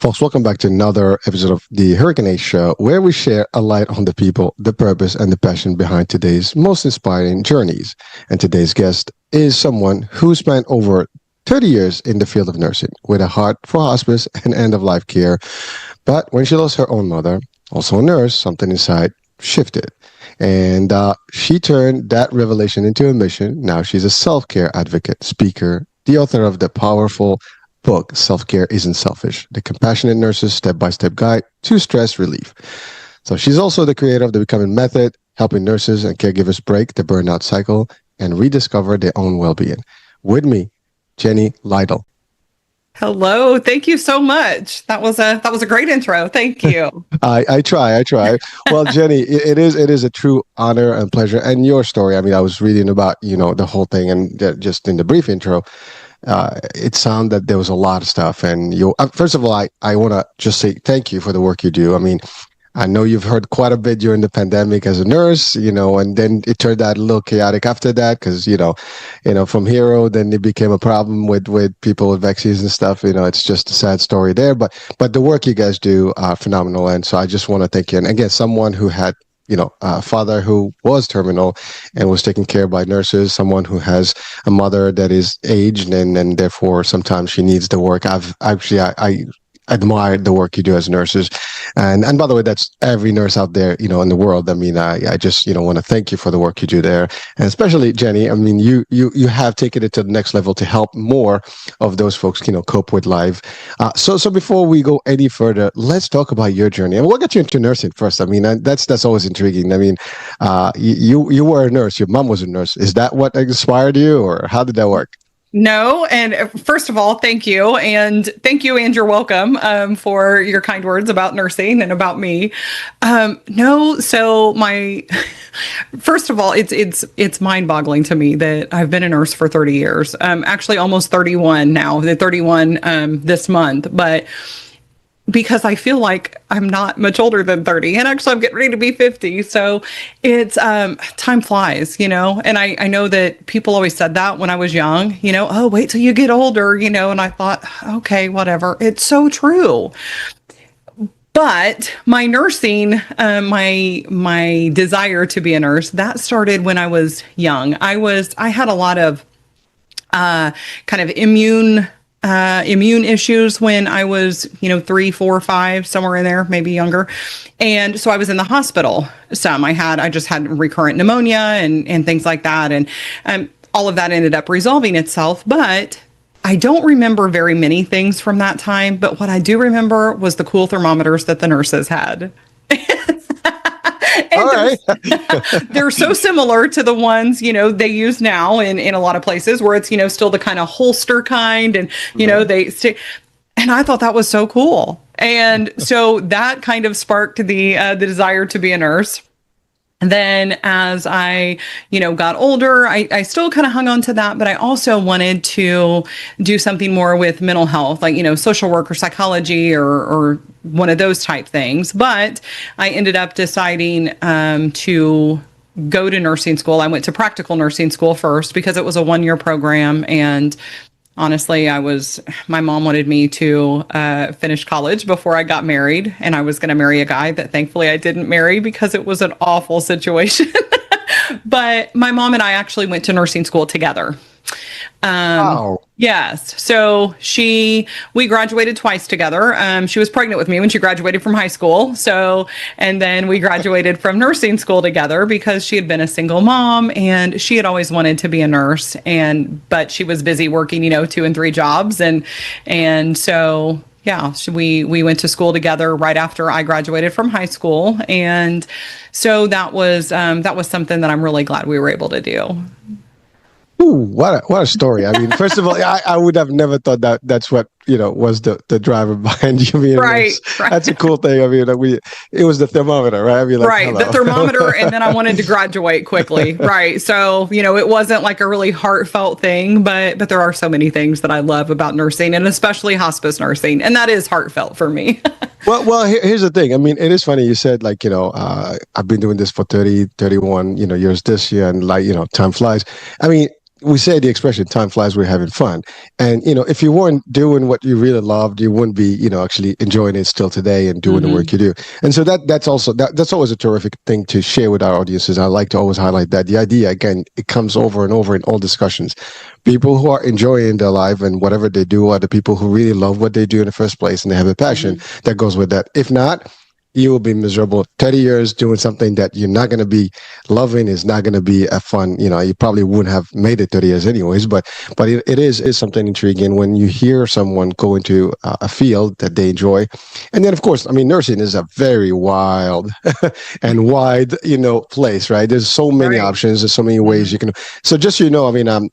Folks, welcome back to another episode of the Hurricane Show, where we share a light on the people, the purpose, and the passion behind today's most inspiring journeys. And today's guest is someone who spent over 30 years in the field of nursing with a heart for hospice and end-of-life care. But when she lost her own mother, also a nurse, something inside shifted. And she turned that revelation into a mission. Now she's a self-care advocate, speaker, the author of the powerful book, Self-Care Isn't Selfish, the Compassionate Nurse's Step-by-Step Guide to Stress Relief. So she's also the creator of the Becoming Method, helping nurses and caregivers break the burnout cycle and rediscover their own well-being. With me, Jenny Lytle. Hello. Thank you so much. That was a great intro. Thank you. I try. Well, Jenny, it is a true honor and pleasure. And your story, I mean, I was reading about, the whole thing, and just in the brief intro, it sounded that there was a lot of stuff. And first of all, I want to just say thank you for the work you do. I mean, I know you've heard quite a bit during the pandemic as a nurse, and then it turned out a little chaotic after that because, from hero, then it became a problem with people with vaccines and stuff. It's just a sad story there. But the work you guys do are phenomenal. And so I just want to thank you. And again, someone who had a father who was terminal and was taken care of by nurses, someone who has a mother that is aged and therefore sometimes she needs the work. I admired the work you do as nurses. And by the way, that's every nurse out there, in the world. I mean, I just, want to thank you for the work you do there. And especially Jenny, I mean, you have taken it to the next level to help more of those folks, cope with life. So before we go any further, let's talk about your journey. And we'll get you into nursing first. I mean, that's always intriguing. I mean, you were a nurse, your mom was a nurse. Is that what inspired you, or how did that work? No. And first of all, thank you. And you're welcome for your kind words about nursing and about me. No. So first of all, it's mind boggling to me that I've been a nurse for 30 years, actually almost 31 now, the 31 this month, but because I feel like I'm not much older than 30, and actually I'm getting ready to be 50. So it's, time flies, and I know that people always said that when I was young, oh, wait till you get older, and I thought, okay, whatever. It's so true. But my nursing, my desire to be a nurse, that started when I was young. I had a lot of, kind of immune issues when I was, 3, 4, 5, somewhere in there, maybe younger. And so I was in the hospital some. I just had recurrent pneumonia and things like that. And all of that ended up resolving itself. But I don't remember very many things from that time. But what I do remember was the cool thermometers that the nurses had. All right. They're so similar to the ones, they use now in a lot of places where it's, still the kind of holster kind and, and I thought that was so cool. And so that kind of sparked the desire to be a nurse. And then as I, got older, I still kind of hung on to that, but I also wanted to do something more with mental health, like, social work or psychology or one of those type things. But I ended up deciding to go to nursing school. I went to practical nursing school first because it was a 1-year program. And honestly, my mom wanted me to finish college before I got married, and I was going to marry a guy that thankfully I didn't marry because it was an awful situation. But my mom and I actually went to nursing school together. Wow. Yes. So we graduated twice together. She was pregnant with me when she graduated from high school. And then we graduated from nursing school together because she had been a single mom and she had always wanted to be a nurse, but she was busy working, 2 and 3 jobs. And so, yeah, we went to school together right after I graduated from high school. And so that was something that I'm really glad we were able to do. Ooh, what a story. I mean, first of all, I would have never thought that's what, was the driver behind you being right. That's a cool thing. I mean, it was the thermometer, right? I mean, like, right. Hello. The thermometer. And then I wanted to graduate quickly. Right. So, it wasn't like a really heartfelt thing, but there are so many things that I love about nursing, and especially hospice nursing. And that is heartfelt for me. Well, here's the thing. I mean, it is funny. You said, like, I've been doing this for 31, years this year, and, like, time flies. I mean, we say the expression "time flies, we're having fun," and if you weren't doing what you really loved, you wouldn't be actually enjoying it still today and doing the Hmm. work you do. And so that's always a terrific thing to share with our audiences. I like to always highlight that the idea, again, it comes over and over in all discussions. People who are enjoying their life and whatever they do are the people who really love what they do in the first place, and they have a passion Hmm. that goes with that. If not, you will be miserable 30 years doing something that you're not going to be loving, is not going to be a fun. You probably wouldn't have made it 30 years anyways, but it is something intriguing when you hear someone go into a field that they enjoy. And then of course, I mean, nursing is a very wild and wide place, right? There's so many Right. options, there's so many ways Hmm. you can. So just so you know, I mean, I'm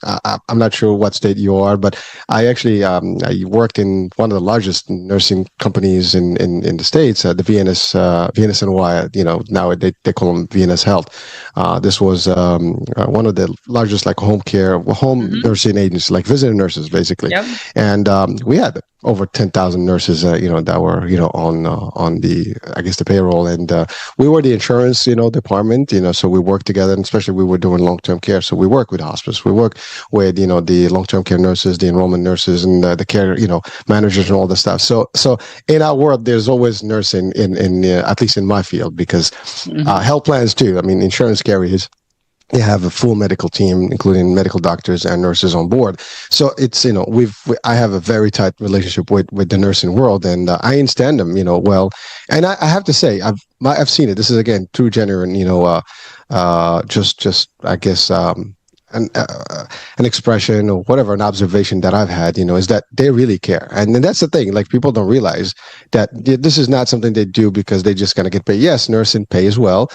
not sure what state you are, but I actually I worked in one of the largest nursing companies in the states, the VNS and Wyatt. Now they call them VNS Health. This was one of the largest like home Hmm. nursing agencies, like visiting nurses basically, Yep. and we had over 10,000 nurses, that were on the, I guess, the payroll, and we were the insurance department, so we worked together, and especially we were doing long term care, so we work with hospice, we work with the long term care nurses, the enrollment nurses, and the care managers and all the stuff. So in our world, there's always nursing in at least in my field, because Hmm. health plans too. I mean, insurance carriers, they have a full medical team, including medical doctors and nurses on board. So it's I have a very tight relationship with the nursing world, and I understand them well. And I have to say, I've seen it. This is again true genuine, just I guess. An expression or whatever, an observation that I've had, is that they really care. And then that's the thing, like people don't realize that this is not something they do because they just going to get paid. Yes, nursing pay as well,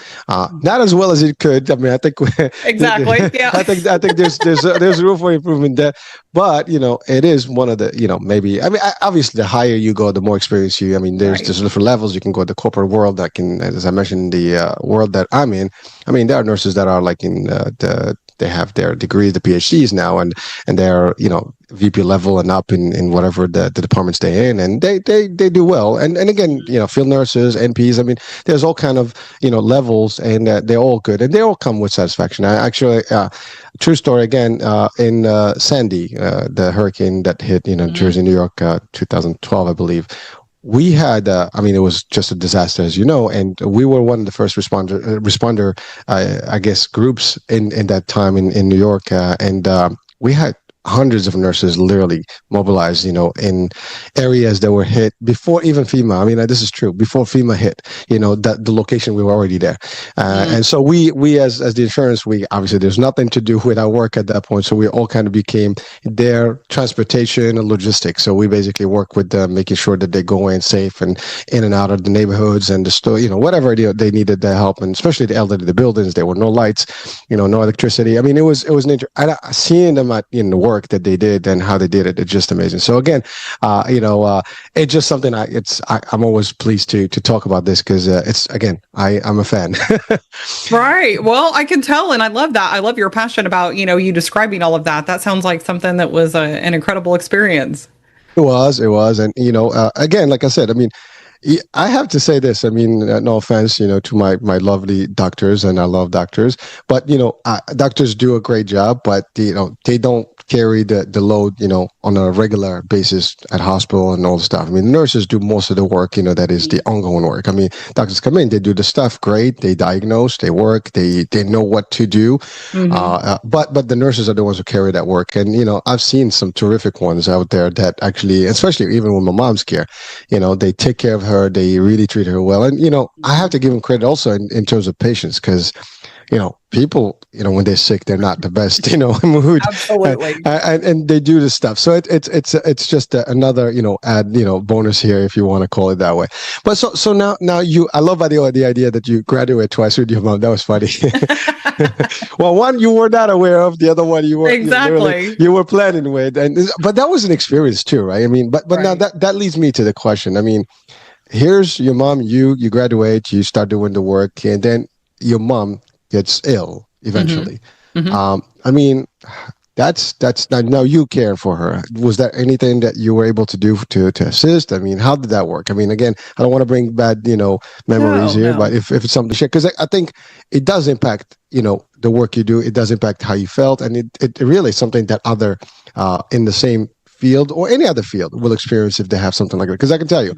not as well as it could. I mean, I think Exactly. Yeah. I think there's room for improvement there, but it is one of the maybe, I mean, obviously the higher you go, the more experience you. I mean, Right. there's different levels. You can go to the corporate world. That can, as I mentioned, the world that I'm in. I mean, there are nurses that are like in they have their degrees, the PhDs now, and they're VP level and up in whatever the departments they're in, and they do well. And again, field nurses, NPs. I mean, there's all kind of levels, and they're all good, and they all come with satisfaction. I actually, true story again, in Sandy, the hurricane that hit Hmm. Jersey, New York, 2012, I believe. We had, I mean, it was just a disaster, as you know, and we were one of the first responder, I guess, groups in that time in New York, and we had hundreds of nurses literally mobilized, in areas that were hit before even FEMA. I mean, this is true. Before FEMA hit, that the location we were already there, and so we as the insurance, we obviously there's nothing to do with our work at that point, so we all kind of became their transportation and logistics. So we basically work with them, making sure that they go in safe and in and out of the neighborhoods and the store, whatever they needed their help, and especially the elderly, the buildings. There were no lights, no electricity. I mean, it was seeing them in the work that they did and how they did it. It's just amazing. So again, it's just something I'm always pleased to talk about this, because it's, again, I'm a fan. Right. Well, I can tell, and I love that. I love your passion about you describing all of that. That sounds like something that was an incredible experience. It was, and again, like I said, I mean, I have to say this. I mean, no offense, to my lovely doctors, and I love doctors, but doctors do a great job, but they don't carry the load, on a regular basis at hospital and all the stuff. I mean, nurses do most of the work, that is the ongoing work. I mean, doctors come in, they do the stuff great, they diagnose, they work, they know what to do, Hmm. but the nurses are the ones who carry that work, and I've seen some terrific ones out there that actually, especially even with my mom's care, they take care of her, they really treat her well, and I have to give them credit also in terms of patience, because people, when they're sick, they're not the best, mood, and, Absolutely. and they do this stuff. So it's just another, add, bonus here, if you want to call it that way. But so now I love the idea that you graduate twice with your mom. That was funny. Well, one you were not aware of, the other one Exactly. you were planning with, but that was an experience too, right? I mean, but now Right. that leads me to the question. I mean, here's your mom, you graduate, you start doing the work, and then your mom gets ill Hmm. eventually. Hmm. I mean, that's now you care for her. Was there anything that you were able to do to assist? I mean, how did that work? I mean, again, I don't want to bring bad memories No, here, but no. if it's something to share, because I think it does impact the work you do. It does impact how you felt, and it really is something that other in the same field or any other field will experience if they have something like that. Because I can tell you,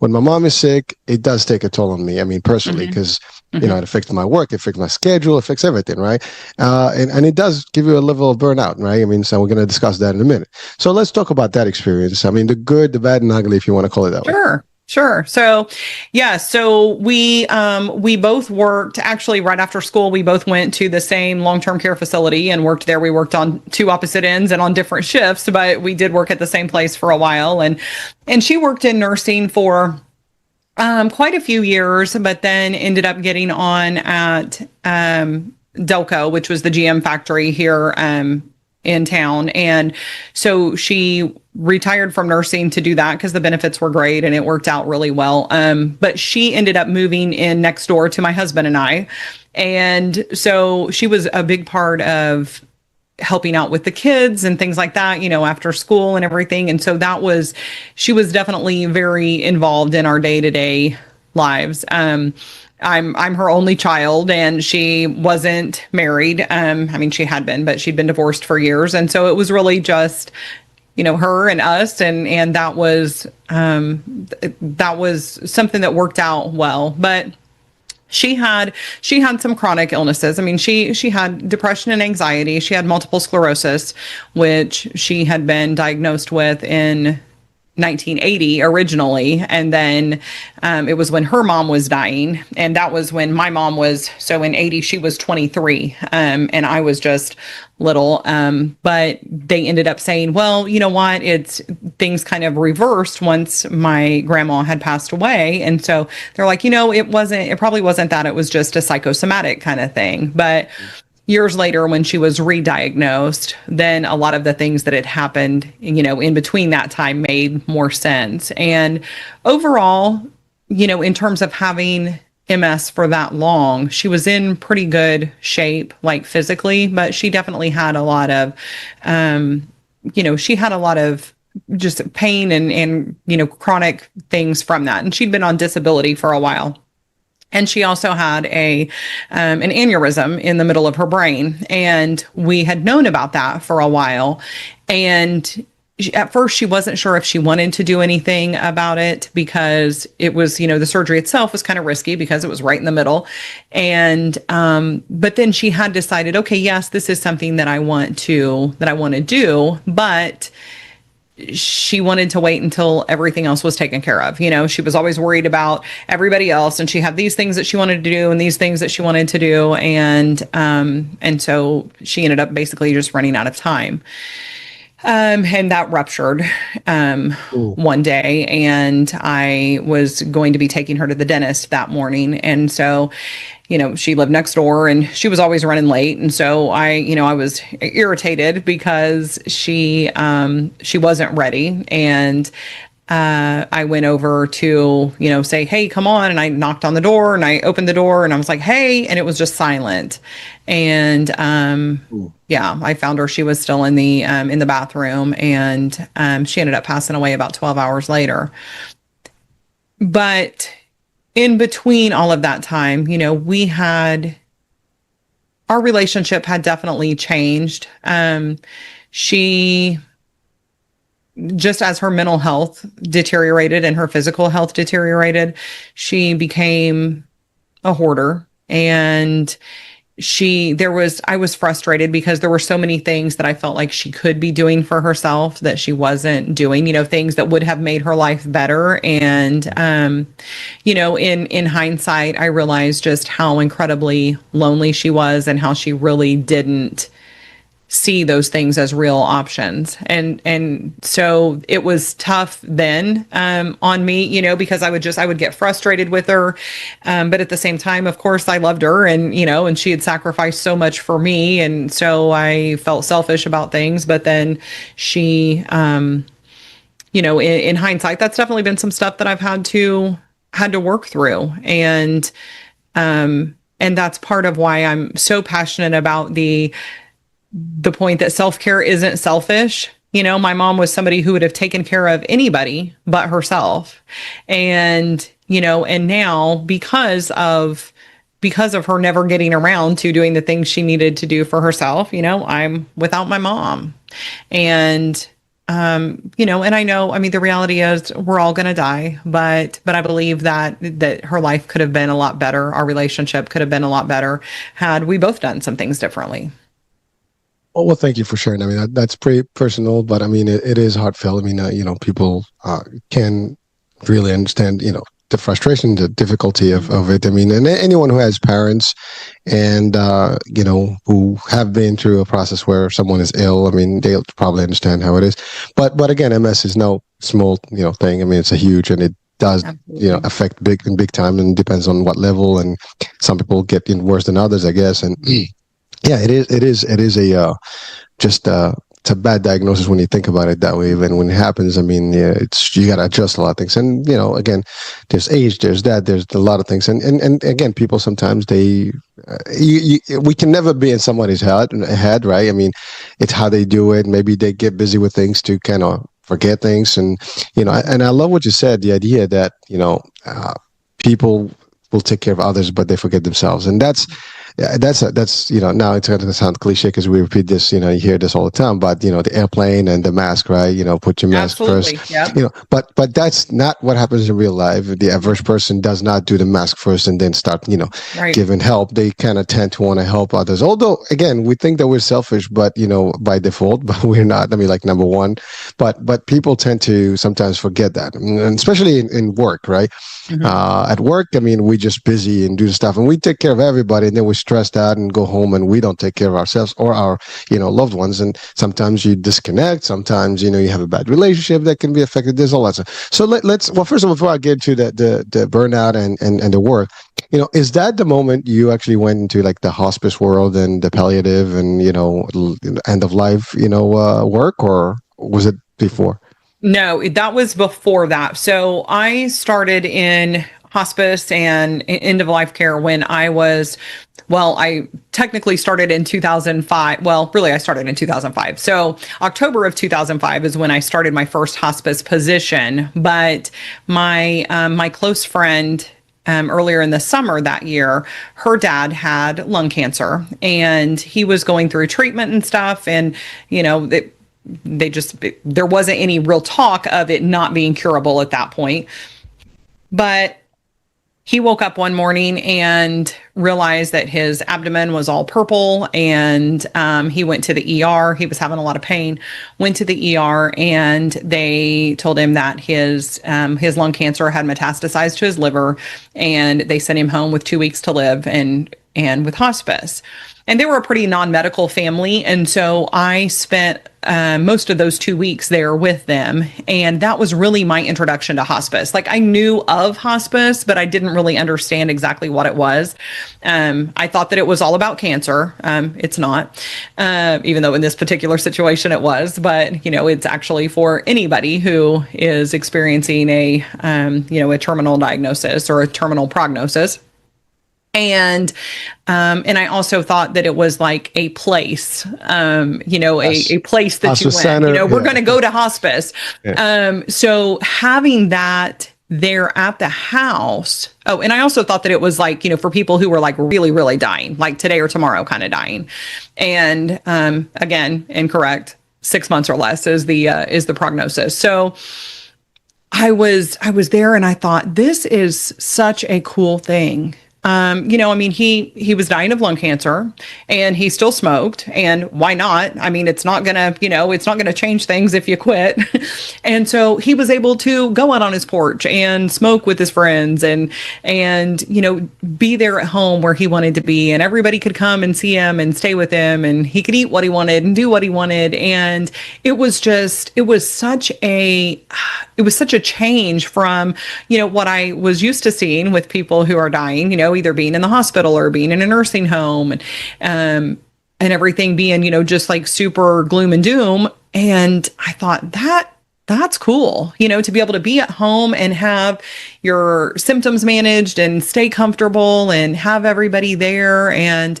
when my mom is sick, it does take a toll on me. I mean, personally, Hmm. because Hmm. it affects my work, it affects my schedule, it affects everything, right? And it does give you a level of burnout, right? I mean, so we're going to discuss that in a minute. So let's talk about that experience. I mean, the good, the bad, and ugly, if you want to call it that way. Sure. Sure. So, yeah, so we both worked actually right after school. We both went to the same long-term care facility and worked there. We worked on two opposite ends and on different shifts, but we did work at the same place for a while. And she worked in nursing for quite a few years, but then ended up getting on at Delco, which was the GM factory here in town. And so she retired from nursing to do that because the benefits were great and it worked out really well. But she ended up moving in next door to my husband and I. And so she was a big part of helping out with the kids and things like that, after school and everything. And so she was definitely very involved in our day to day lives. I'm her only child, and she wasn't married. I mean, she had been, but she'd been divorced for years, and so it was really just her and us, and that was something that worked out well. But she had some chronic illnesses. I mean, she had depression and anxiety. She had multiple sclerosis, which she had been diagnosed with in 1980 originally, and then it was when her mom was dying, and that was when my mom was, so in 80 she was 23, and I was just little, but they ended up saying, well, you know what, it's things kind of reversed once my grandma had passed away, and so they're like, it probably wasn't that, it was just a psychosomatic kind of thing. But years later, when she was re-diagnosed, then a lot of the things that had happened, in between that time made more sense. And overall, in terms of having MS for that long, she was in pretty good shape, like physically, but she definitely had a lot of, she had a lot of just pain and chronic things from that. And she'd been on disability for a while. And she also had an aneurysm in the middle of her brain, and we had known about that for a while. And at first, she wasn't sure if she wanted to do anything about it because it was, the surgery itself was kind of risky because it was right in the middle. And but then she had decided, okay, yes, this is something that I want to do, but she wanted to wait until everything else was taken care of. She was always worried about everybody else, and she had these things that she wanted to do and these things that she wanted to do. And so she ended up basically just running out of time. And that ruptured Ooh. one day, and I was going to be taking her to the dentist that morning. And so, she lived next door and she was always running late. And so I was irritated because she wasn't ready. And I went over to, say, hey, come on. And I knocked on the door and I opened the door and I was like, hey, and it was just silent. And Ooh. yeah, I found her. She was still in the bathroom, and she ended up passing away about 12 hours later. But in between all of that time, our relationship had definitely changed. She just as her mental health deteriorated and her physical health deteriorated, she became a hoarder. And I was frustrated because there were so many things that I felt like she could be doing for herself that she wasn't doing, things that would have made her life better. And, in hindsight, I realized just how incredibly lonely she was and how she really didn't see those things as real options. And so it was tough then on me, because I would get frustrated with her. But at the same time, of course, I loved her, and she had sacrificed so much for me. And so I felt selfish about things. But then she, in hindsight, that's definitely been some stuff that I've had to work through. And that's part of why I'm so passionate about the point that self-care isn't selfish. My mom was somebody who would have taken care of anybody but herself. And now because of her never getting around to doing the things she needed to do for herself, I'm without my mom. And and I know, I mean, the reality is we're all going to die, but I believe that her life could have been a lot better. Our relationship could have been a lot better had we both done some things differently. Well, thank you for sharing. I mean, that's pretty personal, but I mean, it is heartfelt. I mean, people can really understand, the frustration, the difficulty of it. I mean, and anyone who has parents and, who have been through a process where someone is ill, I mean, they'll probably understand how it is. But again, MS is no small, thing. I mean, it's a huge, and it does, Absolutely. affect big time, and depends on what level. And some people get in worse than others, I guess. And yeah, it is just it's a bad diagnosis when you think about it that way. Even when it happens, I mean, yeah, it's you got to adjust a lot of things. And again, there's age, there's that, there's a lot of things. And again, people sometimes we can never be in somebody's head, right? I mean, it's how they do it. Maybe they get busy with things to kind of forget things, and and I love what you said. The idea that people will take care of others, but they forget themselves, and that's. Yeah, that's now it's going to sound cliche because we repeat this, you hear this all the time, but the airplane and the mask, right? Put your mask first. Absolutely. Yep. But that's not what happens in real life. The average person does not do the mask first and then start, Right. giving help. They kind of tend to want to help others. Although again, we think that we're selfish, but by default, but we're not. I mean, like number one, but people tend to sometimes forget that, and especially in work, right? Mhm. At work, I mean, we're just busy and do stuff, and we take care of everybody, and then we're stressed out and go home, and we don't take care of ourselves or our, loved ones. And sometimes you disconnect. Sometimes, you have a bad relationship that can be affected. There's all that stuff. So let's, well, first of all, before I get to the burnout and the work, is that the moment you actually went into like the hospice world and the palliative and, end of life, work, or was it before? No, that was before that. So I started in hospice and end of life care when I technically started in 2005. Well, really, I started in 2005. So October of 2005 is when I started my first hospice position. But my close friend, earlier in the summer that year, her dad had lung cancer and he was going through treatment and stuff. And, there wasn't any real talk of it not being curable at that point. But he woke up one morning and realized that his abdomen was all purple, and he went to the ER. He was having a lot of pain, went to the ER, and they told him that his lung cancer had metastasized to his liver, and they sent him home with 2 weeks to live and with hospice. And they were a pretty non-medical family. And so I spent most of those 2 weeks there with them. And that was really my introduction to hospice. Like, I knew of hospice, but I didn't really understand exactly what it was. I thought that it was all about cancer. It's not, even though in this particular situation it was. But, it's actually for anybody who is experiencing a terminal diagnosis or a terminal prognosis. And I also thought that it was like a place, Yes. a place that you Hospice went, center, we're yeah. going to go to hospice. Yeah. So having that there at the house. Oh, and I also thought that it was like, for people who were like really, really dying, like today or tomorrow kind of dying. And again, incorrect. 6 months or less is the prognosis. So I was there and I thought, this is such a cool thing. He was dying of lung cancer and he still smoked, and why not? I mean, it's not gonna change things if you quit. And so he was able to go out on his porch and smoke with his friends and be there at home where he wanted to be, and everybody could come and see him and stay with him, and he could eat what he wanted and do what he wanted. And it was such a change from, what I was used to seeing with people who are dying, either being in the hospital or being in a nursing home, and everything being, just like super gloom and doom. And I thought That's cool, to be able to be at home and have your symptoms managed and stay comfortable and have everybody there and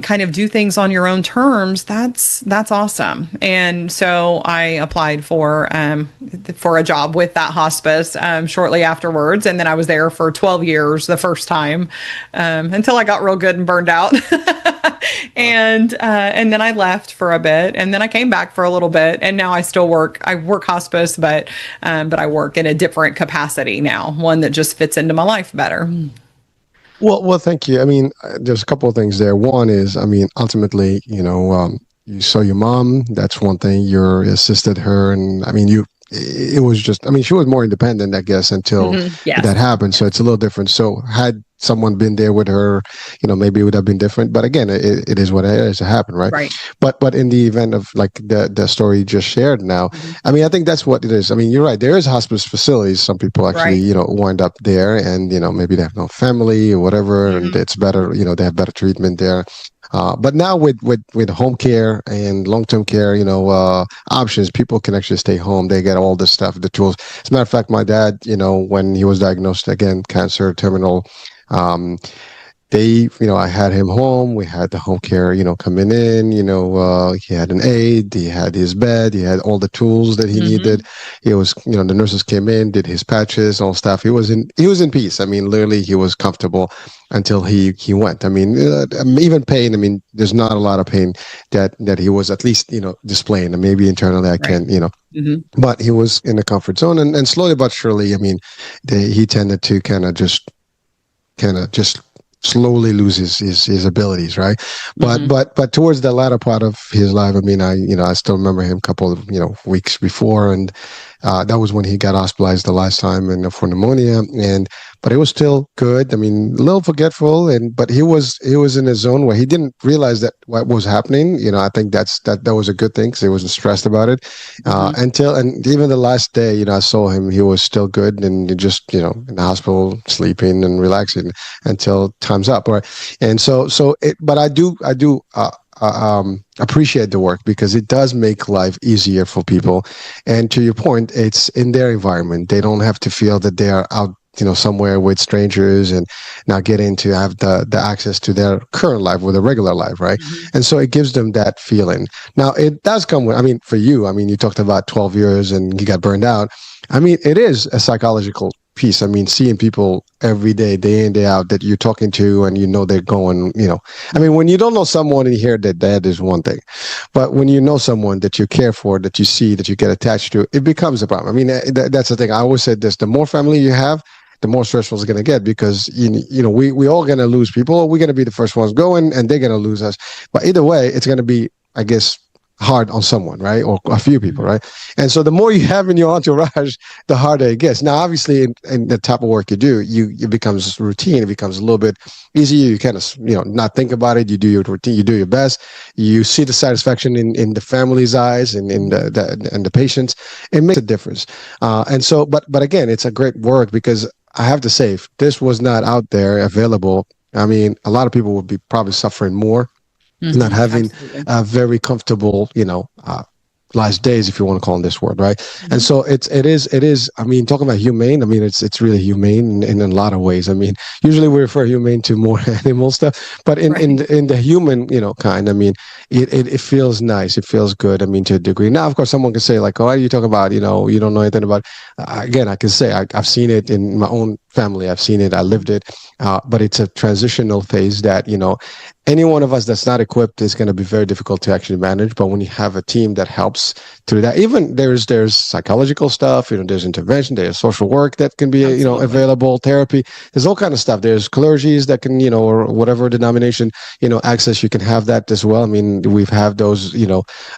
kind of do things on your own terms. That's awesome. And so I applied for a job with that hospice shortly afterwards, and then I was there for 12 years the first time until I got real good and burned out. And then I left for a bit, and then I came back for a little bit, and now I still work. I work hospice, but I work in a different capacity now, one that just fits into my life better. Well, thank you. I mean, there's a couple of things there. One is, I mean, ultimately, you saw your mom. That's one thing. You assisted her, and I mean, it was just, I mean, she was more independent, I guess, until Yes. that happened. So it's a little different. So had someone been there with her, maybe it would have been different. But again, it is what it is. It happened, right? Right. But in the event of like the story you just shared now, I mean, I think that's what it is. I mean, you're right. There is hospice facilities. Some people actually, Right. wind up there, and maybe they have no family or whatever, and it's better. They have better treatment there. But now with home care and long-term care, options, people can actually stay home. They get all this stuff, the tools. As a matter of fact, my dad, when he was diagnosed again, cancer, terminal, um, I had him home. We had the home care, coming in, he had an aide, he had his bed, he had all the tools that he needed. He was, the nurses came in, did his patches, all stuff. He was in peace. I mean, literally he was comfortable until he went. I mean, even pain, I mean, there's not a lot of pain that he was at least, displaying, and maybe internally I can, but he was in the comfort zone, and slowly but surely, I mean, he tended to kind of just slowly lose his abilities, right? But towards the latter part of his life, I mean, I still remember him a couple of weeks before, and that was when he got hospitalized the last time and for pneumonia, but it was still good. I mean, a little forgetful, but he was in a zone where he didn't realize that what was happening. I think that was a good thing, because he wasn't stressed about it and even the last day. I saw him; he was still good, and just in the hospital, sleeping and relaxing until time's up. Right, and but I do. Appreciate the work, because it does make life easier for people. And to your point, it's in their environment. They don't have to feel that they are out, somewhere with strangers and not getting to have the access to their current life with a regular life, right? And so it gives them that feeling. Now, it does come with, I mean, for you, I mean, you talked about 12 years and you got burned out. I mean, it is a psychological piece. I mean, seeing people every day in, day out, that you're talking to, and they're going, I mean, when you don't know someone and you hear that is one thing, but when you know someone that you care for, that you see, that you get attached to, it becomes a problem. I mean, that's the thing. I always said this: the more family you have, the more stressful it's going to get, because we all going to lose people. We're going to be the first ones going, and they're going to lose us. But either way, it's going to be, I guess, hard on someone, right? Or a few people, right? And so the more you have in your entourage, the harder it gets. Now, obviously, in the type of work you do, it becomes routine. It becomes a little bit easier. You kind of, not think about it. You do your routine. You do your best. You see the satisfaction in the family's eyes and in the patients. It makes a difference. But again, it's a great work, because I have to say, if this was not out there available, I mean, a lot of people would be probably suffering more, not having Absolutely. a very comfortable, last days, if you want to call them this word, right? And so it is. I mean, talking about humane, I mean, it's really humane in a lot of ways. I mean, usually we refer humane to more animal stuff, but in the human, kind, I mean, it feels nice. It feels good. I mean, to a degree. Now, of course, someone can say like, "Oh, what are you talking about? You don't know anything about." Again, I can say I've seen it in my own family. I've seen it. I lived it. But it's a transitional phase that any one of us that's not equipped is going to be very difficult to actually manage. But when you have a team that helps through that, even there's psychological stuff, there's intervention, there's social work that can be, available, therapy, there's all kind of stuff. There's clergies that can, or whatever denomination, access, you can have that as well. I mean, we've had those,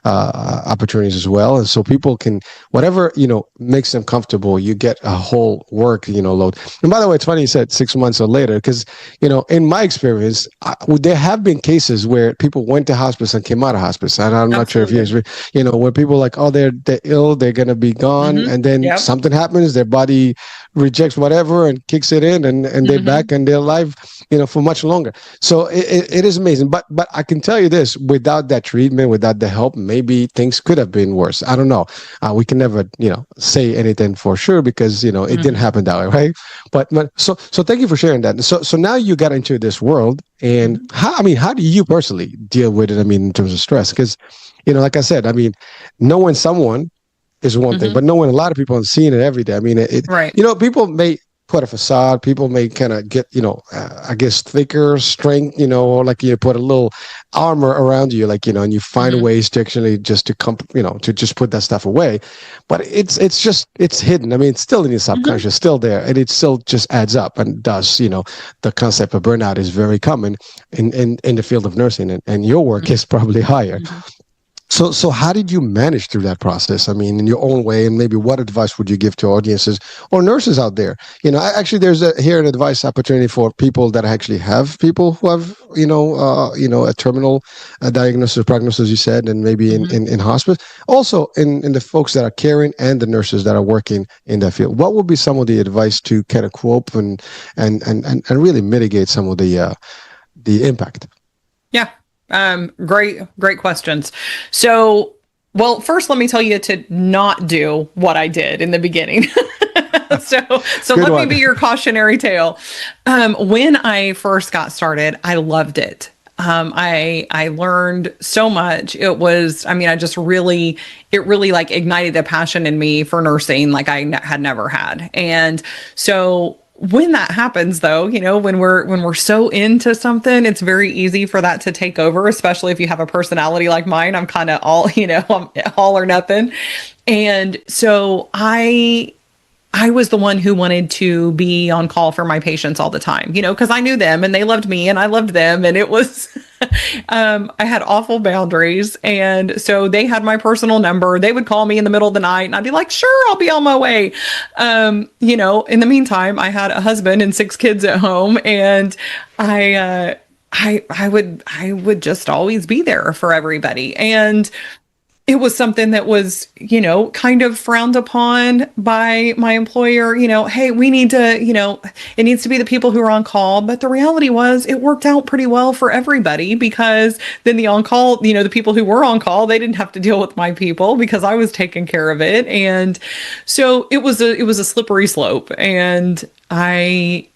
opportunities as well. And so people can, whatever, makes them comfortable, you get a whole work, load. And by the way, it's funny you said 6 months or later, because, in my experience, there have been cases where people went to hospice and came out of hospice. And I'm not sure if you, where where people are like, oh, they're ill, they're gonna be gone, Mm-hmm. and then Yep. something happens, their body rejects whatever and kicks it in, and they're Mm-hmm. back and they're alive, for much longer. So it is amazing. But I can tell you this: without that treatment, without the help, maybe things could have been worse. I don't know. We can never say anything for sure, because it didn't Mm-hmm. happen that way, right? But so thank you for sharing that. So now you got into this world, and Mm-hmm. how do you personally deal with it? I mean, in terms of stress, because like I said, I mean, knowing someone is one thing, Mm-hmm. but knowing a lot of people and seeing it every day. I mean, Right. people may put a facade. People may kind of get, I guess, thicker strength, or like you put a little armor around you, like, and you find Mm-hmm. ways to actually just to come, to just put that stuff away. But it's hidden. I mean, it's still in your Mm-hmm. subconscious, still there, and it still just adds up and does, the concept of burnout is very common in the field of nursing, and your work is probably higher. Mm-hmm. So how did you manage through that process? I mean, in your own way, and maybe what advice would you give to audiences or nurses out there? Actually, there's here an advice opportunity for people that actually have people who have, a terminal diagnosis or prognosis, you said, and maybe in, Mm-hmm. in hospice. Also, in the folks that are caring and the nurses that are working in that field. What would be some of the advice to kind of cope and really mitigate some of the impact? Yeah. Great questions. So, well, first, let me tell you to not do what I did in the beginning. So Good let me one. be your cautionary tale. When I first got started, I loved it. I learned so much. I mean, it really like ignited a passion in me for nursing like had never had. And so when that happens though, when we're so into something, it's very easy for that to take over, especially if you have a personality like mine. I'm kind of all, I'm all or nothing. And so I was the one who wanted to be on call for my patients all the time, because I knew them and they loved me and I loved them. And it was, I had awful boundaries. And so they had my personal number. They would call me in the middle of the night and I'd be like, sure, I'll be on my way. In the meantime, I had a husband and 6 kids at home, and I would just always be there for everybody. And it was something that was, kind of frowned upon by my employer. Hey, we need to, it needs to be the people who are on call. But the reality was it worked out pretty well for everybody, because then the on call, the people who were on call, they didn't have to deal with my people because I was taking care of it. And so it was a slippery slope. And it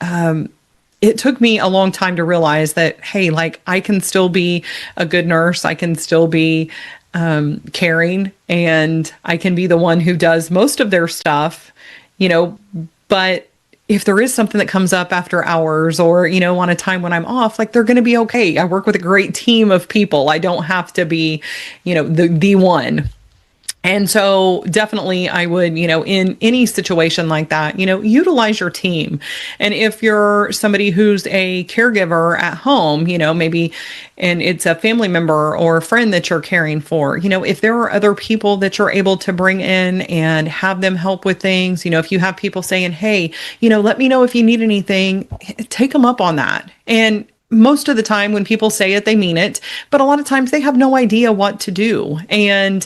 took me a long time to realize that, hey, like I can still be a good nurse. I can still be caring, and I can be the one who does most of their stuff, but if there is something that comes up after hours or, on a time when I'm off, like they're going to be okay. I work with a great team of people. I don't have to be, the one. And so definitely I would, in any situation like that, utilize your team. And if you're somebody who's a caregiver at home, maybe, and it's a family member or a friend that you're caring for, if there are other people that you're able to bring in and have them help with things, if you have people saying, hey, let me know if you need anything, take them up on that. And most of the time when people say it, they mean it, but a lot of times they have no idea what to do. And,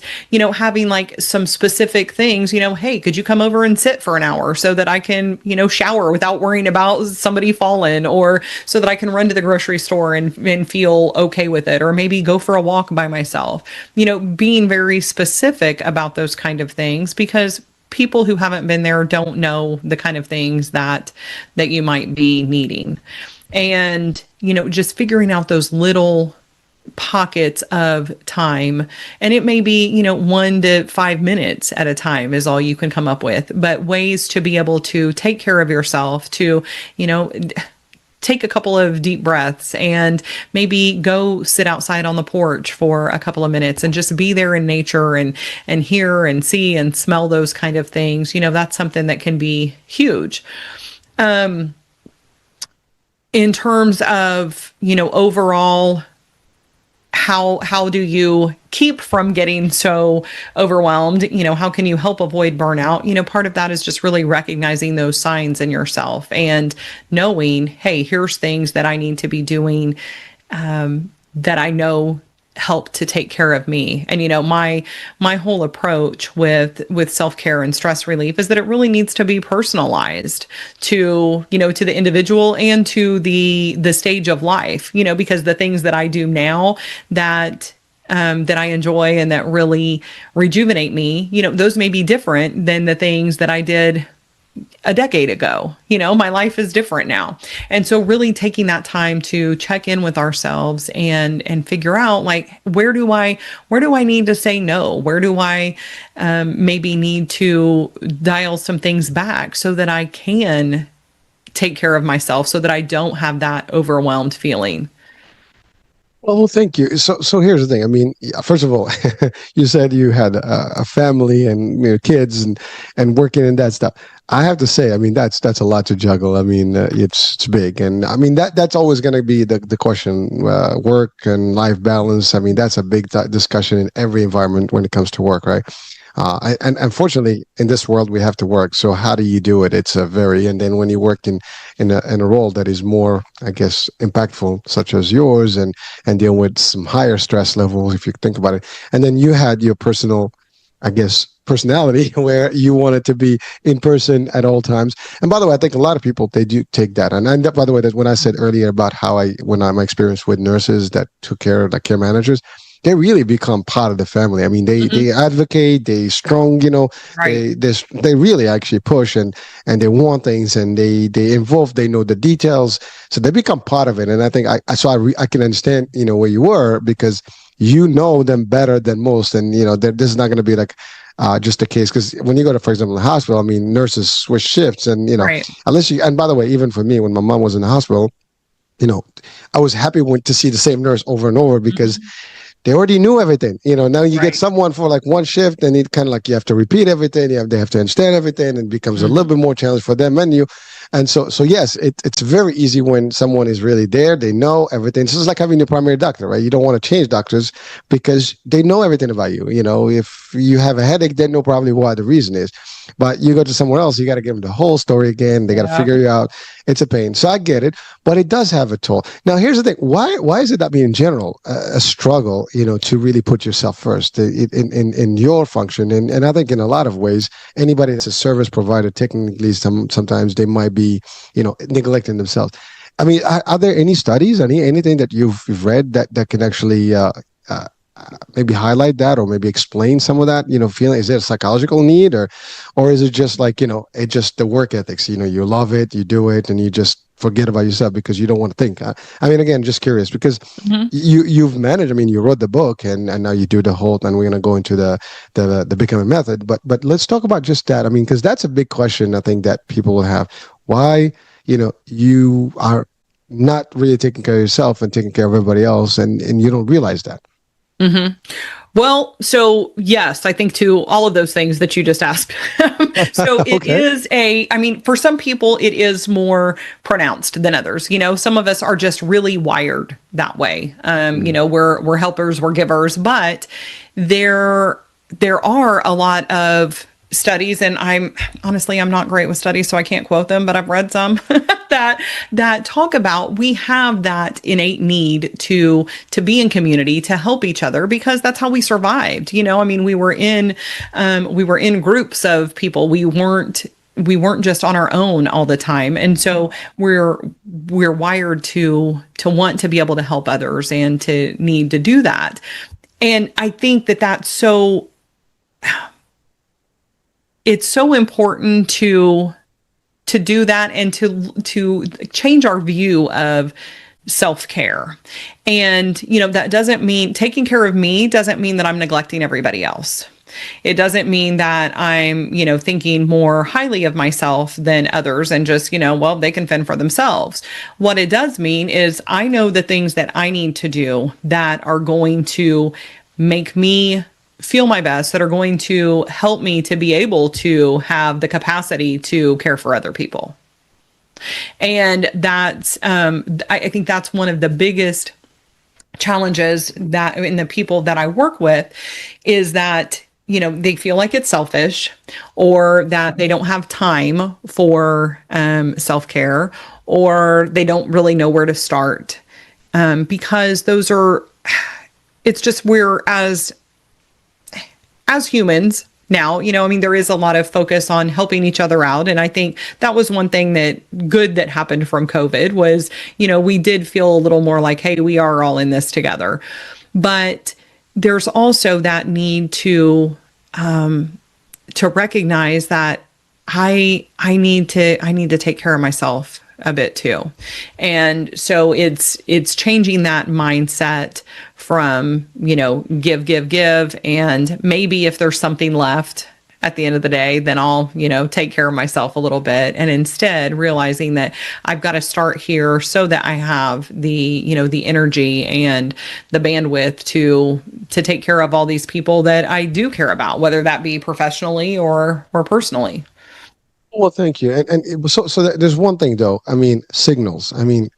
having like some specific things, hey, could you come over and sit for an hour so that I can, shower without worrying about somebody falling, or so that I can run to the grocery store and feel okay with it, or maybe go for a walk by myself, being very specific about those kind of things, because people who haven't been there don't know the kind of things that you might be needing. And, just figuring out those little pockets of time. And it may be, 1 to 5 minutes at a time is all you can come up with, but ways to be able to take care of yourself, to, take a couple of deep breaths and maybe go sit outside on the porch for a couple of minutes and just be there in nature and hear and see and smell those kind of things. That's something that can be huge. In terms of, overall, how do you keep from getting so overwhelmed? How can you help avoid burnout? Part of that is just really recognizing those signs in yourself and knowing, hey, here's things that I need to be doing, that I know help to take care of me. And my whole approach with self-care and stress relief is that it really needs to be personalized to to the individual and to the stage of life, because the things that I do now that I enjoy and that really rejuvenate me, those may be different than the things that I did a decade ago. My life is different now. And so really taking that time to check in with ourselves and figure out, like, where do I need to say no? Where do I maybe need to dial some things back so that I can take care of myself, so that I don't have that overwhelmed feeling. Well, thank you. So here's the thing. I mean, first of all, you said you had a family and kids and working and that stuff. I have to say, I mean, that's a lot to juggle. I mean, it's big, and I mean that's always going to be the question. Work and life balance. I mean, that's a big discussion in every environment when it comes to work, right? And unfortunately, in this world, we have to work. So how do you do it? It's a very, and then when you work in a role that is more, I guess, impactful, such as yours, and deal with some higher stress levels, if you think about it. And then you had your personal, I guess, personality where you wanted to be in person at all times. And by the way, I think a lot of people, they do take that. And by the way, that when I said earlier about how my experience with nurses that took care, like care managers, they really become part of the family. I mean, they advocate, they strong, Right. they really actually push and they want things, and they involve, they know the details, so they become part of it. And I think I can understand where you were, because you know them better than most, and this is not going to be like just the case, because when you go to, for example, the hospital, I mean, nurses switch shifts, and Right. unless you, and by the way, even for me, when my mom was in the hospital, I was happy to see the same nurse over and over, because Mhm. they already knew everything. Now you get Right. someone for like one shift, and it kind of like you have to repeat everything. They have to understand everything, and it becomes a little Mhm. bit more challenge for them and you. And so yes, it's very easy when someone is really there. They know everything. It's just like having your primary doctor, right? You don't want to change doctors because they know everything about you. If you have a headache, they know probably what the reason is. But you go to someone else, you got to give them the whole story again. They got to Yeah. figure you out. It's a pain. So I get it, but it does have a toll. Now, here's the thing: why is it that, in general, a struggle, to really put yourself first in your function? And I think in a lot of ways, anybody that's a service provider, technically, sometimes they might be, neglecting themselves. I mean, are there any studies, anything that you've read that can actually uh, maybe highlight that, or maybe explain some of that, feeling? Is it a psychological need, or is it just like, it just the work ethics, you love it, you do it, and you just forget about yourself because you don't want to think? I mean, again, just curious, because Mhm. you've managed, I mean, you wrote the book, and now you do the whole, and we're going to go into the becoming method, but let's talk about just that. I mean, because that's a big question, I think, that people will have. Why, you are not really taking care of yourself and taking care of everybody else, and you don't realize that. Mhm. Well, so yes, I think to all of those things that you just asked. So it Okay. is I mean, for some people, it is more pronounced than others. Some of us are just really wired that way. We're helpers, we're givers, but there there are a lot of studies, and I'm not great with studies, so I can't quote them, but I've read some that talk about we have that innate need to be in community, to help each other, because that's how we survived. I mean, we were in groups of people. We weren't just on our own all the time, and so we're wired to want to be able to help others and to need to do that. And I think that that's so it's so important to do that, and to change our view of self-care. And that doesn't mean taking care of me doesn't mean that I'm neglecting everybody else. It doesn't mean that I'm, thinking more highly of myself than others and just, well, they can fend for themselves. What it does mean is I know the things that I need to do that are going to make me feel my best, that are going to help me to be able to have the capacity to care for other people. And that's, I think that's one of the biggest challenges that in the people that I work with, is that they feel like it's selfish, or that they don't have time for self-care, or they don't really know where to start, because those are it's just we're as humans now, I mean, there is a lot of focus on helping each other out. And I think that was one thing that good that happened from COVID was, we did feel a little more like, hey, we are all in this together. But there's also that need to recognize that I need to take care of myself a bit too. And so it's changing that mindset from, give, and maybe if there's something left at the end of the day, then I'll, take care of myself a little bit. And instead realizing that I've got to start here so that I have the energy and the bandwidth to take care of all these people that I do care about, whether that be professionally or personally. Well, thank you. There's one thing though. I mean, signals. I mean,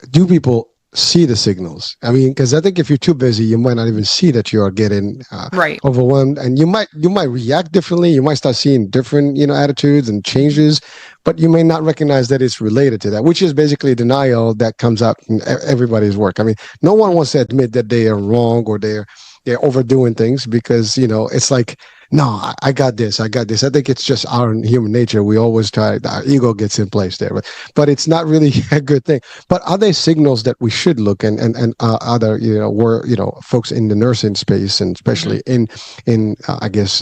do people see the signals? I mean, because I think if you're too busy, you might not even see that you are getting Right. overwhelmed, and you might react differently. You might start seeing different attitudes and changes, but you may not recognize that it's related to that, which is basically denial that comes up in everybody's work. I mean, no one wants to admit that they are wrong or they're overdoing things because it's like, no, I got this. I think it's just our human nature. We always try, our ego gets in place there, but it's not really a good thing. But are there signals that we should look and other, folks in the nursing space and especially in I guess,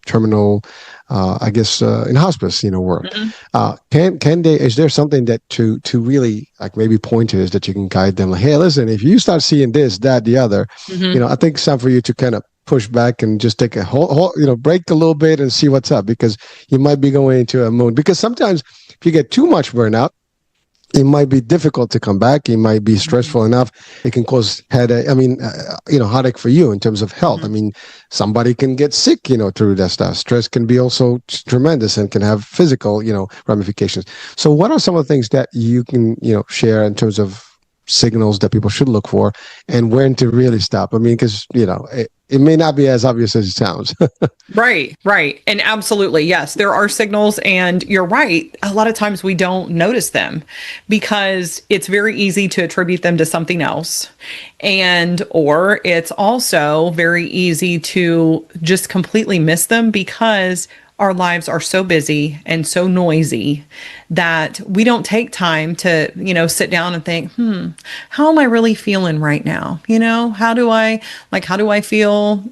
terminal, in hospice, work, can they, is there something that to really like maybe pointers that you can guide them like, hey, listen, if you start seeing this, that, the other, I think it's time for you to kind of push back and just take a whole break a little bit and see what's up, because you might be going into a mood. Because sometimes if you get too much burnout, it might be difficult to come back. It might be stressful enough. It can cause headache. I mean, headache for you in terms of health. I mean, somebody can get sick, through that stuff. Stress can be also tremendous and can have physical, ramifications. So what are some of the things that you can, share in terms of signals that people should look for and when to really stop? I mean, because, it may not be as obvious as it sounds. Right. And absolutely, yes, there are signals, and you're right. A lot of times we don't notice them because it's very easy to attribute them to something else. Or it's also very easy to just completely miss them because our lives are so busy and so noisy that we don't take time to, sit down and think, how am I really feeling right now? How do I feel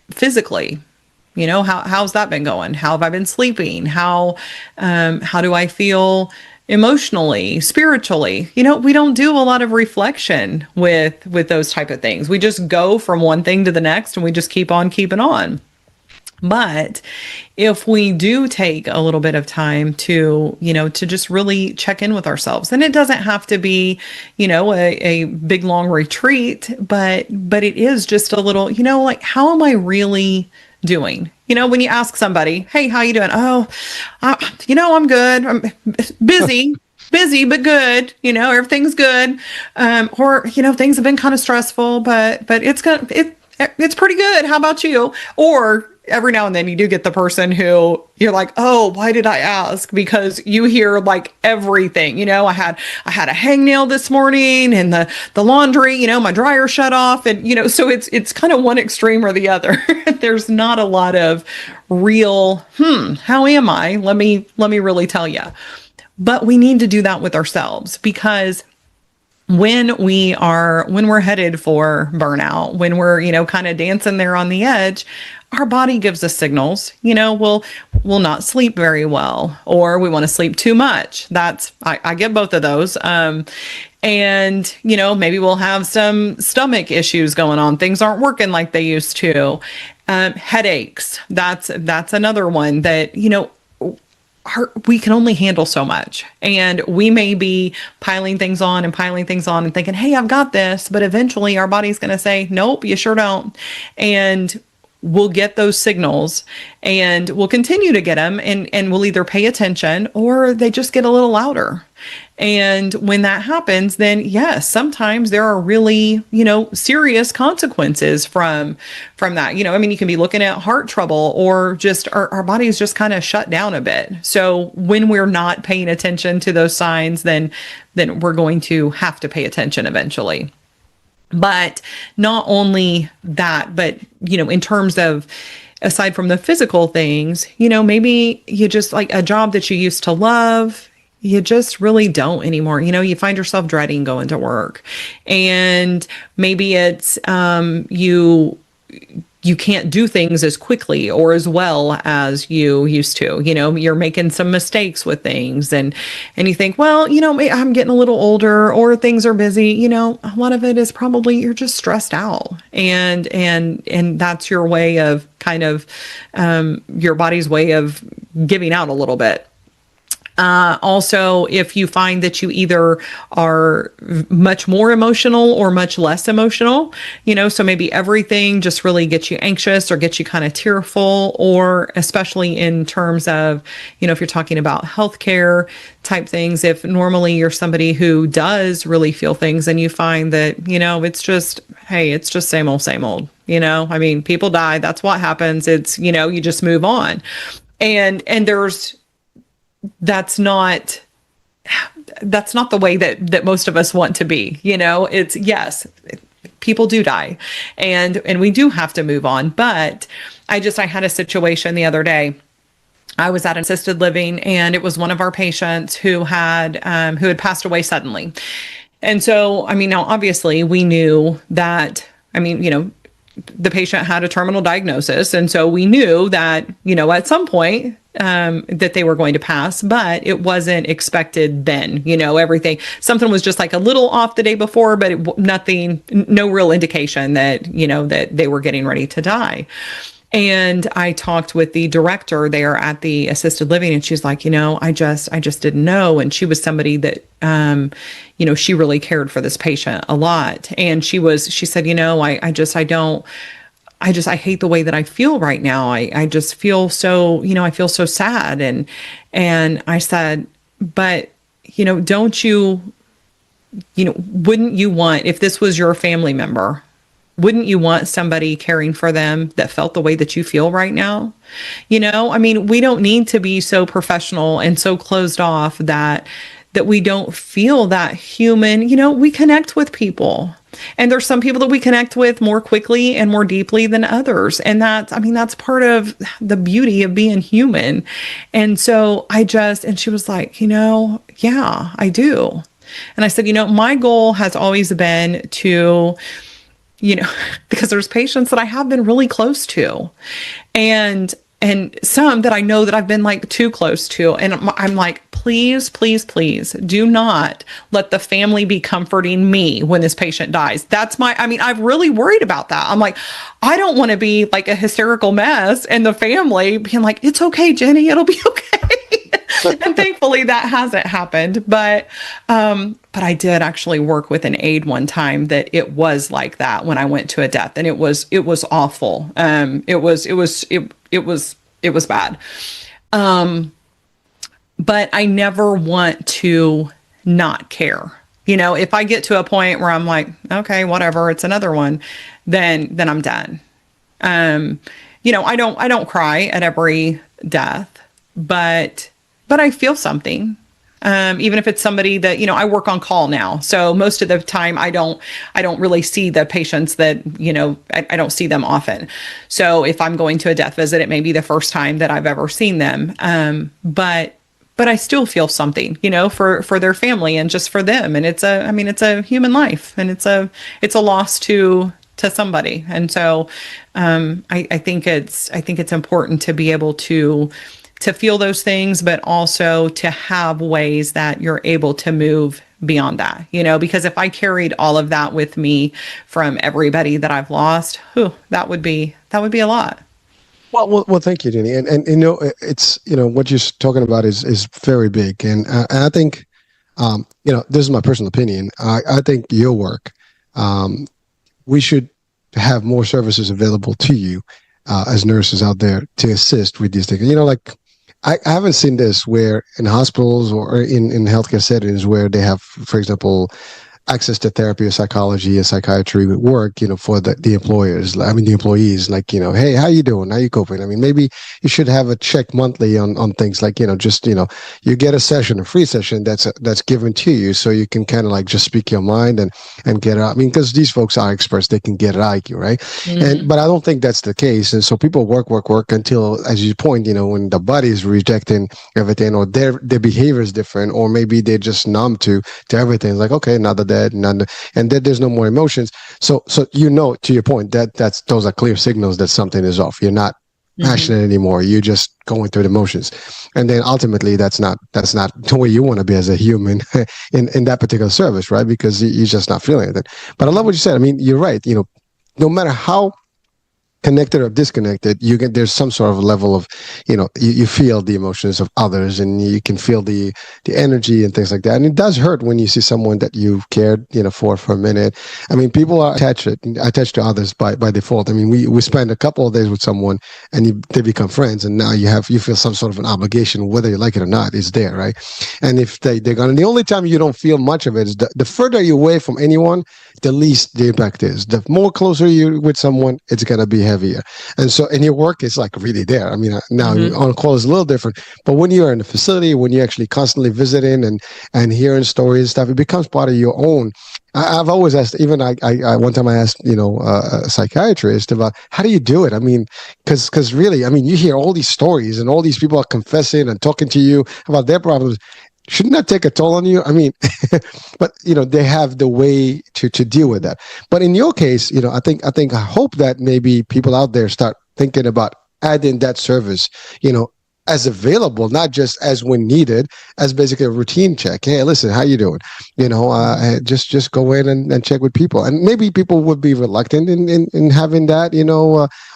physically? How's that been going? How have I been sleeping? How do I feel emotionally, spiritually? We don't do a lot of reflection with those type of things. We just go from one thing to the next and we just keep on keeping on. But if we do take a little bit of time to just really check in with ourselves, and it doesn't have to be, a big long retreat, but it is just a little, like, how am I really doing? When you ask somebody, hey, how you doing? Oh, I'm good. I'm busy. Busy, but good, everything's good. Or, things have been kind of stressful, but it's pretty good. How about you? Or every now and then you do get the person who you're like, oh, why did I ask? Because you hear like everything. I had a hangnail this morning, and the laundry, my dryer shut off, and so it's kind of one extreme or the other. There's not a lot of real, how am I? Let me really tell you. But we need to do that with ourselves, because when we're headed for burnout, when we're, kind of dancing there on the edge, our body gives us signals. We'll not sleep very well, or we want to sleep too much. I get both of those. And, maybe we'll have some stomach issues going on. Things aren't working like they used to. Headaches. That's another one that, we can only handle so much, and we may be piling things on and thinking, hey, I've got this, but eventually our body's going to say, nope, you sure don't. And we'll get those signals, and we'll continue to get them, and we'll either pay attention or they just get a little louder. And when that happens, then yes, sometimes there are really, serious consequences from that. You can be looking at heart trouble, or just our bodies just kind of shut down a bit. So when we're not paying attention to those signs, then we're going to have to pay attention eventually. But not only that, but, in terms of, aside from the physical things, maybe you just like a job that you used to love, you just really don't anymore. You find yourself dreading going to work. And maybe it's you can't do things as quickly or as well as you used to. You're making some mistakes with things, and you think, well, I'm getting a little older, or things are busy. A lot of it is probably you're just stressed out, and that's your way of kind of your body's way of giving out a little bit. Also, if you find that you either are much more emotional or much less emotional, so maybe everything just really gets you anxious or gets you kind of tearful, or especially in terms of, if you're talking about healthcare type things, if normally you're somebody who does really feel things and you find that, it's just, hey, it's just same old, same old. I mean, people die. That's what happens. It's, you just move on. And that's not the way that most of us want to be. It's, yes, people do die, and we do have to move on. But I had a situation the other day. I was at an assisted living, and it was one of our patients who had passed away suddenly. And so, now obviously we knew that, the patient had a terminal diagnosis. And so we knew that, at some point, that they were going to pass, but it wasn't expected then. Something was just like a little off the day before, but no real indication that, that they were getting ready to die. And I talked with the director there at the assisted living, and she's like, I just didn't know. And she was somebody that, she really cared for this patient a lot. And she said, I hate the way that I feel right now. I just feel so, I feel so sad. And I said, but, don't you, wouldn't you want, if this was your family member, wouldn't you want somebody caring for them that felt the way that you feel right now? We don't need to be so professional and so closed off that we don't feel that human. We connect with people, and there's some people that we connect with more quickly and more deeply than others. And that's part of the beauty of being human. And so and she was like, yeah, I do. And I said, my goal has always been to, because there's patients that I have been really close to, and some that I know that I've been like too close to. And I'm like, please, please, please do not let the family be comforting me when this patient dies. I've really worried about that. I'm like, I don't want to be like a hysterical mess, and the family being like, it's okay, Jenny, it'll be okay. And thankfully that hasn't happened. But I did actually work with an aide one time that it was like that when I went to a death, and it was awful. It was bad. But I never want to not care. If I get to a point where I'm like, okay, whatever, it's another one, then I'm done. I don't cry at every death, but I feel something. Even if it's somebody that, I work on call now. So most of the time I don't really see the patients that, I don't see them often. So if I'm going to a death visit, it may be the first time that I've ever seen them. But I still feel something, for their family and just for them. And it's a human life, and it's a loss to somebody. And so, I think it's important to be able to feel those things, but also to have ways that you're able to move beyond that, because if I carried all of that with me from everybody that I've lost, that would be a lot. Well, thank you, Jenny. And it's, what you're talking about is very big. And I think, this is my personal opinion. I think your work, we should have more services available to you as nurses out there to assist with these things. I haven't seen this where in hospitals or in healthcare settings where they have, for example, access to therapy or psychology or psychiatry would work, for the employers, I mean, the employees, like, hey, how you doing? How you coping? I mean, maybe you should have a check monthly on things like, just, you get a session, a free session that's given to you so you can kind of like just speak your mind and get it out. I mean, because these folks are experts, they can get it out of you, right? But I don't think that's the case. And so people work until, as you point, when the body is rejecting everything, or their behavior is different, or maybe they're just numb to everything. It's like, okay, another dead, and then there's no more emotions. So to your point, those are clear signals that something is off. You're not passionate anymore. You're just going through the motions, and then ultimately that's not the way you want to be as a human in that particular service, right? Because you're just not feeling it. But I love what you said. I mean, you're right. No matter how connected or disconnected, there's some sort of level of, you feel the emotions of others, and you can feel the energy and things like that. And it does hurt when you see someone that you've cared, for a minute. I mean, people are attached to others by default. I mean, we spend a couple of days with someone, and they become friends, and now you feel some sort of an obligation, whether you like it or not, is there, right? And if they're gone, and the only time you don't feel much of it is the further you're away from anyone, the least the impact is. The more closer you're with someone, it's gonna be heavier. And so in your work, it's like really there. I mean, now on call is a little different, but when you're in a facility, when you're actually constantly visiting and hearing stories and stuff, it becomes part of your own. I've always asked, even I one time I asked, a psychiatrist about how do you do it? I mean, because really, I mean, you hear all these stories and all these people are confessing and talking to you about their problems. Shouldn't that take a toll on you? I mean, but they have the way to deal with that. But in your case, I hope that maybe people out there start thinking about adding that service, as available, not just as when needed, as basically a routine check. Hey, listen, how you doing? Just go in and check with people. And maybe people would be reluctant in having that,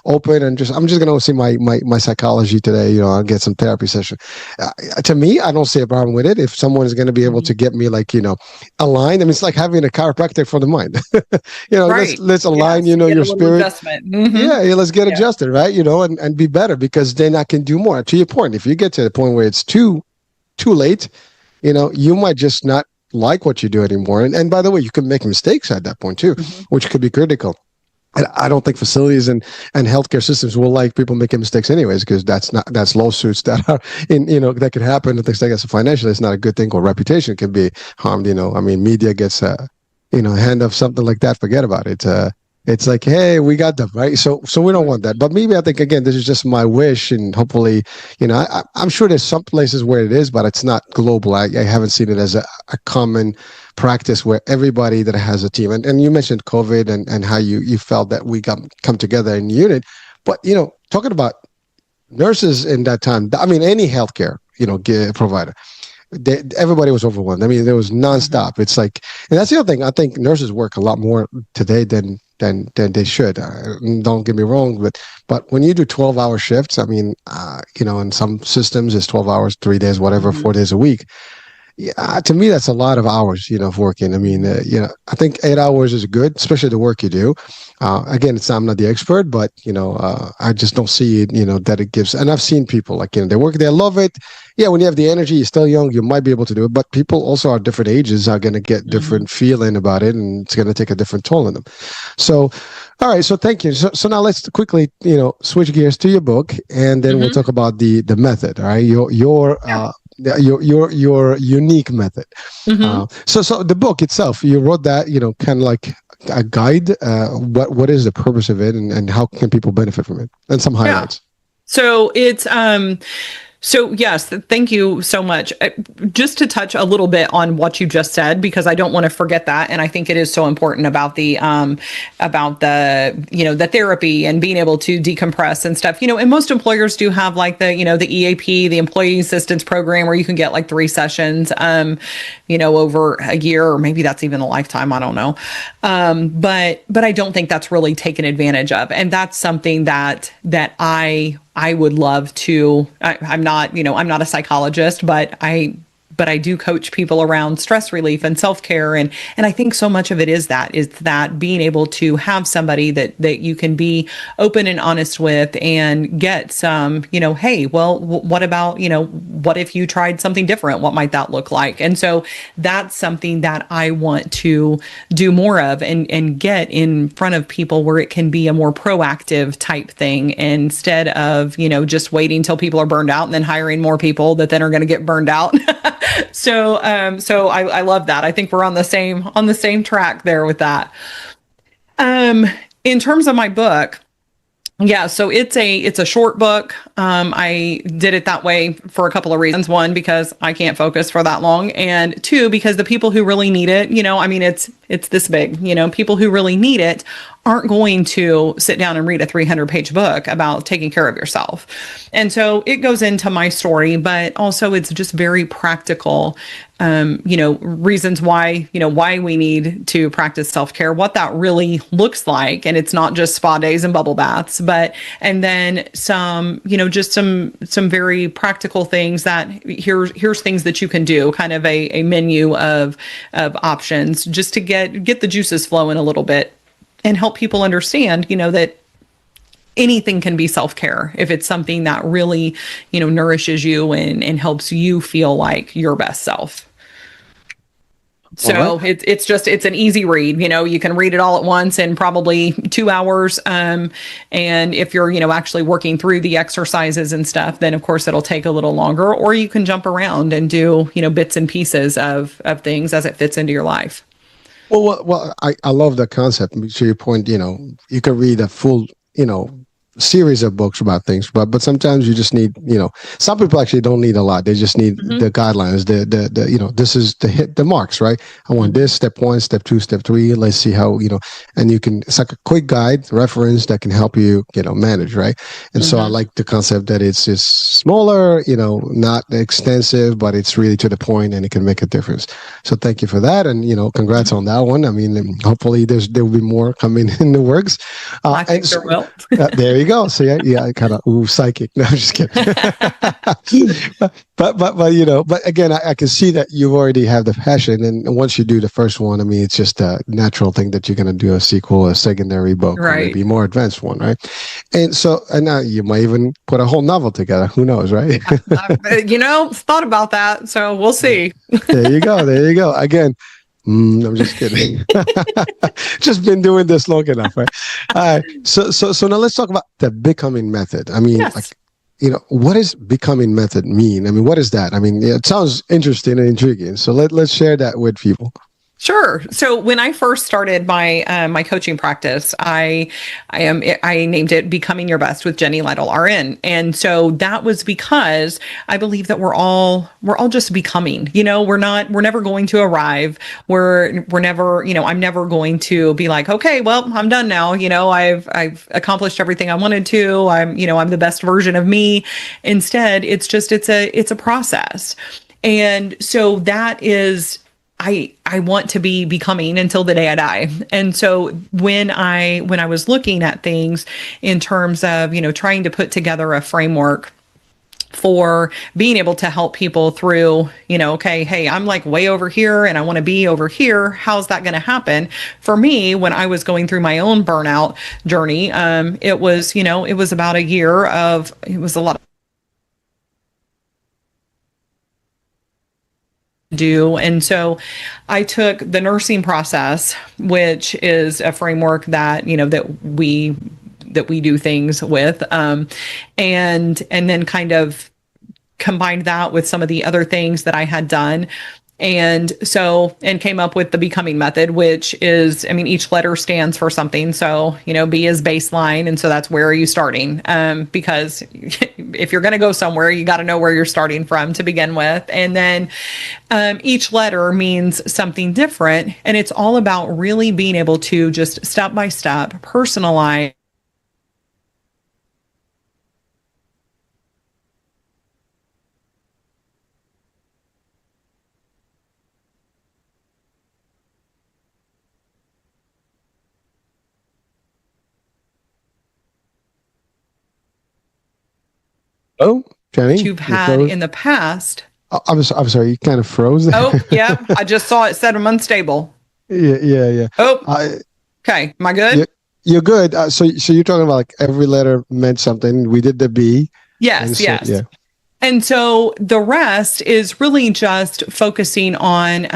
open and I'm just going to see my psychology today, I'll get some therapy session. To me, I don't see a problem with it. If someone is going to be able to get me aligned, I mean, it's like having a chiropractic for the mind, Right. let's align, Yes, get your a little spirit. adjustment. Yeah, let's get adjusted, right? And be better, because then I can do more. To your point, if you get to the point where it's too late, you might just not like what you do anymore. And by the way, you can make mistakes at that point too, which could be critical. And I don't think facilities and healthcare systems will like people making mistakes anyways, because that's lawsuits that are that could happen and things like that. So financially, it's not a good thing, or reputation can be harmed. I mean, media gets a hand of something like that. Forget about it. It's like, hey, we got them, right? So we don't want that. But maybe I think, again, this is just my wish, and hopefully, I'm sure there's some places where it is, but it's not global. I haven't seen it as a common practice where everybody that has a team, and you mentioned COVID and how you felt that we come together in unit. But, talking about nurses in that time, I mean, any healthcare, provider, everybody was overwhelmed. I mean, there was nonstop. It's like, and that's the other thing. I think nurses work a lot more today than they should. Don't get me wrong, but when you do 12-hour shifts, I mean, in some systems it's 12 hours, 3 days, whatever, 4 days a week. Yeah, to me, that's a lot of hours, of working. I mean, I think 8 hours is good, especially the work you do. Again, I'm not the expert, but, I just don't see it, that it gives. And I've seen people they work, they love it. Yeah, when you have the energy, you're still young, you might be able to do it. But people also are different ages are going to get different feeling about it, and it's going to take a different toll on them. So, all right. So thank you. So now let's quickly, switch gears to your book, and then we'll talk about the method. All right, your unique method. So the book itself, you wrote that, kind of like a guide. What is the purpose of it, and how can people benefit from it, and some highlights. So it's So yes, thank you so much. Just to touch a little bit on what you just said, because I don't want to forget that, and I think it is so important about the the therapy and being able to decompress and stuff. And most employers do have like the EAP, the Employee Assistance Program, where you can get like 3 sessions, over a year, or maybe that's even a lifetime. I don't know, but I don't think that's really taken advantage of, and that's something that I would love to. I'm not a psychologist, but but I do coach people around stress relief and self-care. And I think so much of it is that being able to have somebody that you can be open and honest with and get some, hey, well, what about, what if you tried something different? What might that look like? And so that's something that I want to do more of and get in front of people where it can be a more proactive type thing instead of, just waiting till people are burned out and then hiring more people that then are going to get burned out. So I love that. I think we're on the same track there with that. Um, in terms of my book, yeah, so it's a short book. I did it that way for a couple of reasons. One, because I can't focus for that long, and two, because the people who really need it, I mean, it's this big. People who really need it aren't going to sit down and read a 300-page book about taking care of yourself. And so it goes into my story, but also it's just very practical, reasons why we need to practice self-care, what that really looks like. And it's not just spa days and bubble baths, and then some, just some very practical things that here's things that you can do, kind of a menu of options just to get the juices flowing a little bit and help people understand, that anything can be self-care if it's something that really, nourishes you and helps you feel like your best self. So Right. it's an easy read. You can read it all at once in probably 2 hours. And if you're, actually working through the exercises and stuff, then of course it'll take a little longer, or you can jump around and do, bits and pieces of things as it fits into your life. I love the concept. To your point, you can read a full, series of books about things, but sometimes you just need, some people actually don't need a lot. They just need Mm-hmm. the guidelines, this is to hit the marks, right? I want this, step one, step two, step three. Let's see how, and it's like a quick guide reference that can help you, manage, right? And so I Mm-hmm. like the concept that it's just smaller, not extensive, but it's really to the point and it can make a difference. So thank you for that. And, congrats on that one. I mean, hopefully there will be more coming in the works. I And think so, there will. there you go. So yeah, kind of psychic. No, I'm just kidding. But again, I can see that you already have the passion, and once you do the first one, I mean, it's just a natural thing that you're going to do a sequel, a secondary book, or maybe Right. a more advanced one, right? And now you might even put a whole novel together. Who knows, right? Thought about that. So we'll see. There you go. There you go. Again, I'm just kidding. Just been doing this long enough, right? All right. So now let's talk about the becoming method. I mean, like, Yes. what does becoming method mean? I mean, what is that? I mean, it sounds interesting and intriguing. So let's share that with people. Sure. So when I first started my coaching practice, I named it "Becoming Your Best" with Jenny Lytle RN, and so that was because I believe that we're all just becoming. We're never going to arrive. We're never, I'm never going to be like, okay, well, I'm done now. I've accomplished everything I wanted to. I'm the best version of me. Instead, it's a process, and so that is. I want to be becoming until the day I die. And so when I was looking at things in terms of, trying to put together a framework for being able to help people through, okay, hey, I'm like way over here and I want to be over here. How's that going to happen? For me, when I was going through my own burnout journey, it was about a year of, it was a lot do. And so I took the nursing process, which is a framework that, that we do things with, and then kind of combined that with some of the other things that I had done. And came up with the becoming method, which is, I mean, each letter stands for something. So, B is baseline. And so that's where are you starting? Because if you're going to go somewhere, you got to know where you're starting from to begin with. And then each letter means something different. And it's all about really being able to just step by step personalize. Oh, That Jenny, you've you had froze. in the past. I'm sorry, you kind of froze Oh, there. yeah. I just saw it said I'm unstable. Yeah, yeah, yeah. Oh, I, okay. Am I you, good? you're good. So you're talking about like every letter meant something. We did the B, and Yes, so yes. yeah. And so the rest is really just focusing on,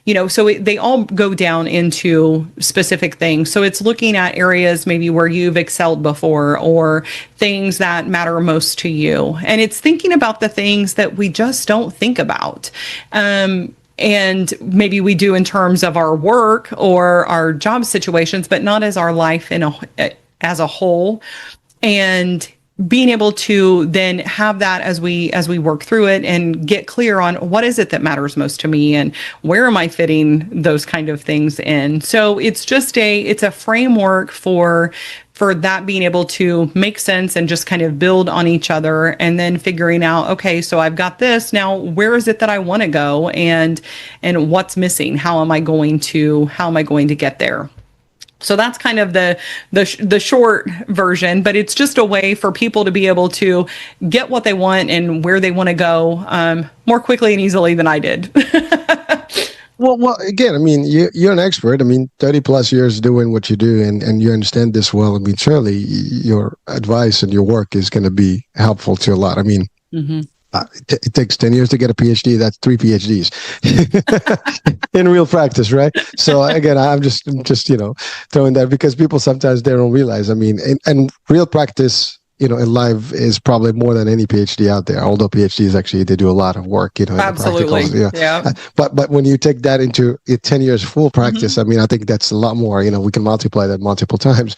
they all go down into specific things. So it's looking at areas maybe where you've excelled before or things that matter most to you. And it's thinking about the things that we just don't think about. And maybe we do in terms of our work or our job situations, but not as our life as a whole. And being able to then have that as we work through it and get clear on what is it that matters most to me and where am I fitting those kind of things in. So it's a framework for that being able to make sense and just kind of build on each other and then figuring out, okay, so I've got this now, where is it that I want to go and what's missing, how am I going to get there. So that's kind of the short version, but it's just a way for people to be able to get what they want and where they want to go more quickly and easily than I did. Well, again, I mean, you're an expert. I mean, 30 plus years doing what you do, and you understand this well. I mean, surely your advice and your work is going to be helpful to a lot. I mean, it takes 10 years to get a PhD. That's 3 PhDs in real practice, right? So again, I'm just throwing that because people sometimes they don't realize. I mean, and real practice, in life is probably more than any PhD out there. Although PhDs actually they do a lot of work, in the Absolutely. practicals. Yeah. But when you take that into 10 years full practice, I mean, I think that's a lot more. We can multiply that multiple times.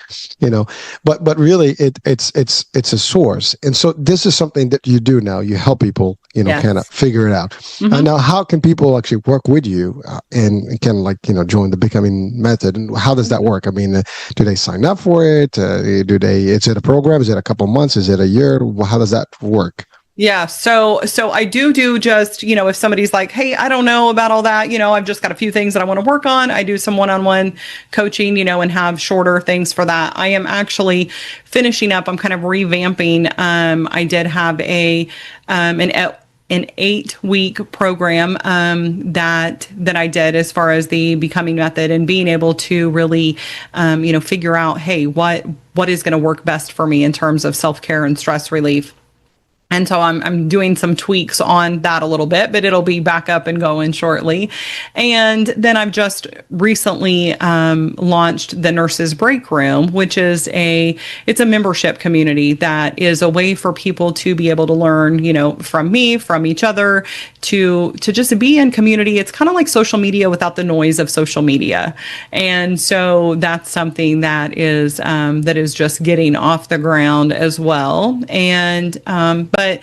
But really, it's a source. And so this is something that you do now. You help people, Yes. kind of figure it out. Now, how can people actually work with you and can join the Becoming Method? And how does that work? I mean, do they sign up for it? Is it a program? Is it a couple months? Is it a year? How does that work? Yeah. So I do just, if somebody's like, hey, I don't know about all that, I've just got a few things that I want to work on. I do some one-on-one coaching, and have shorter things for that. I am actually finishing up. I'm kind of revamping. I did have an 8-week program that I did as far as the Becoming Method and being able to really, figure out, hey, what is going to work best for me in terms of self-care and stress relief. And so I'm doing some tweaks on that a little bit, but it'll be back up and going shortly. And then I've just recently launched the Nurses Break Room, which is it's a membership community that is a way for people to be able to learn, from me, from each other, to just be in community. It's kind of like social media without the noise of social media. And so that's something that is just getting off the ground as well. And but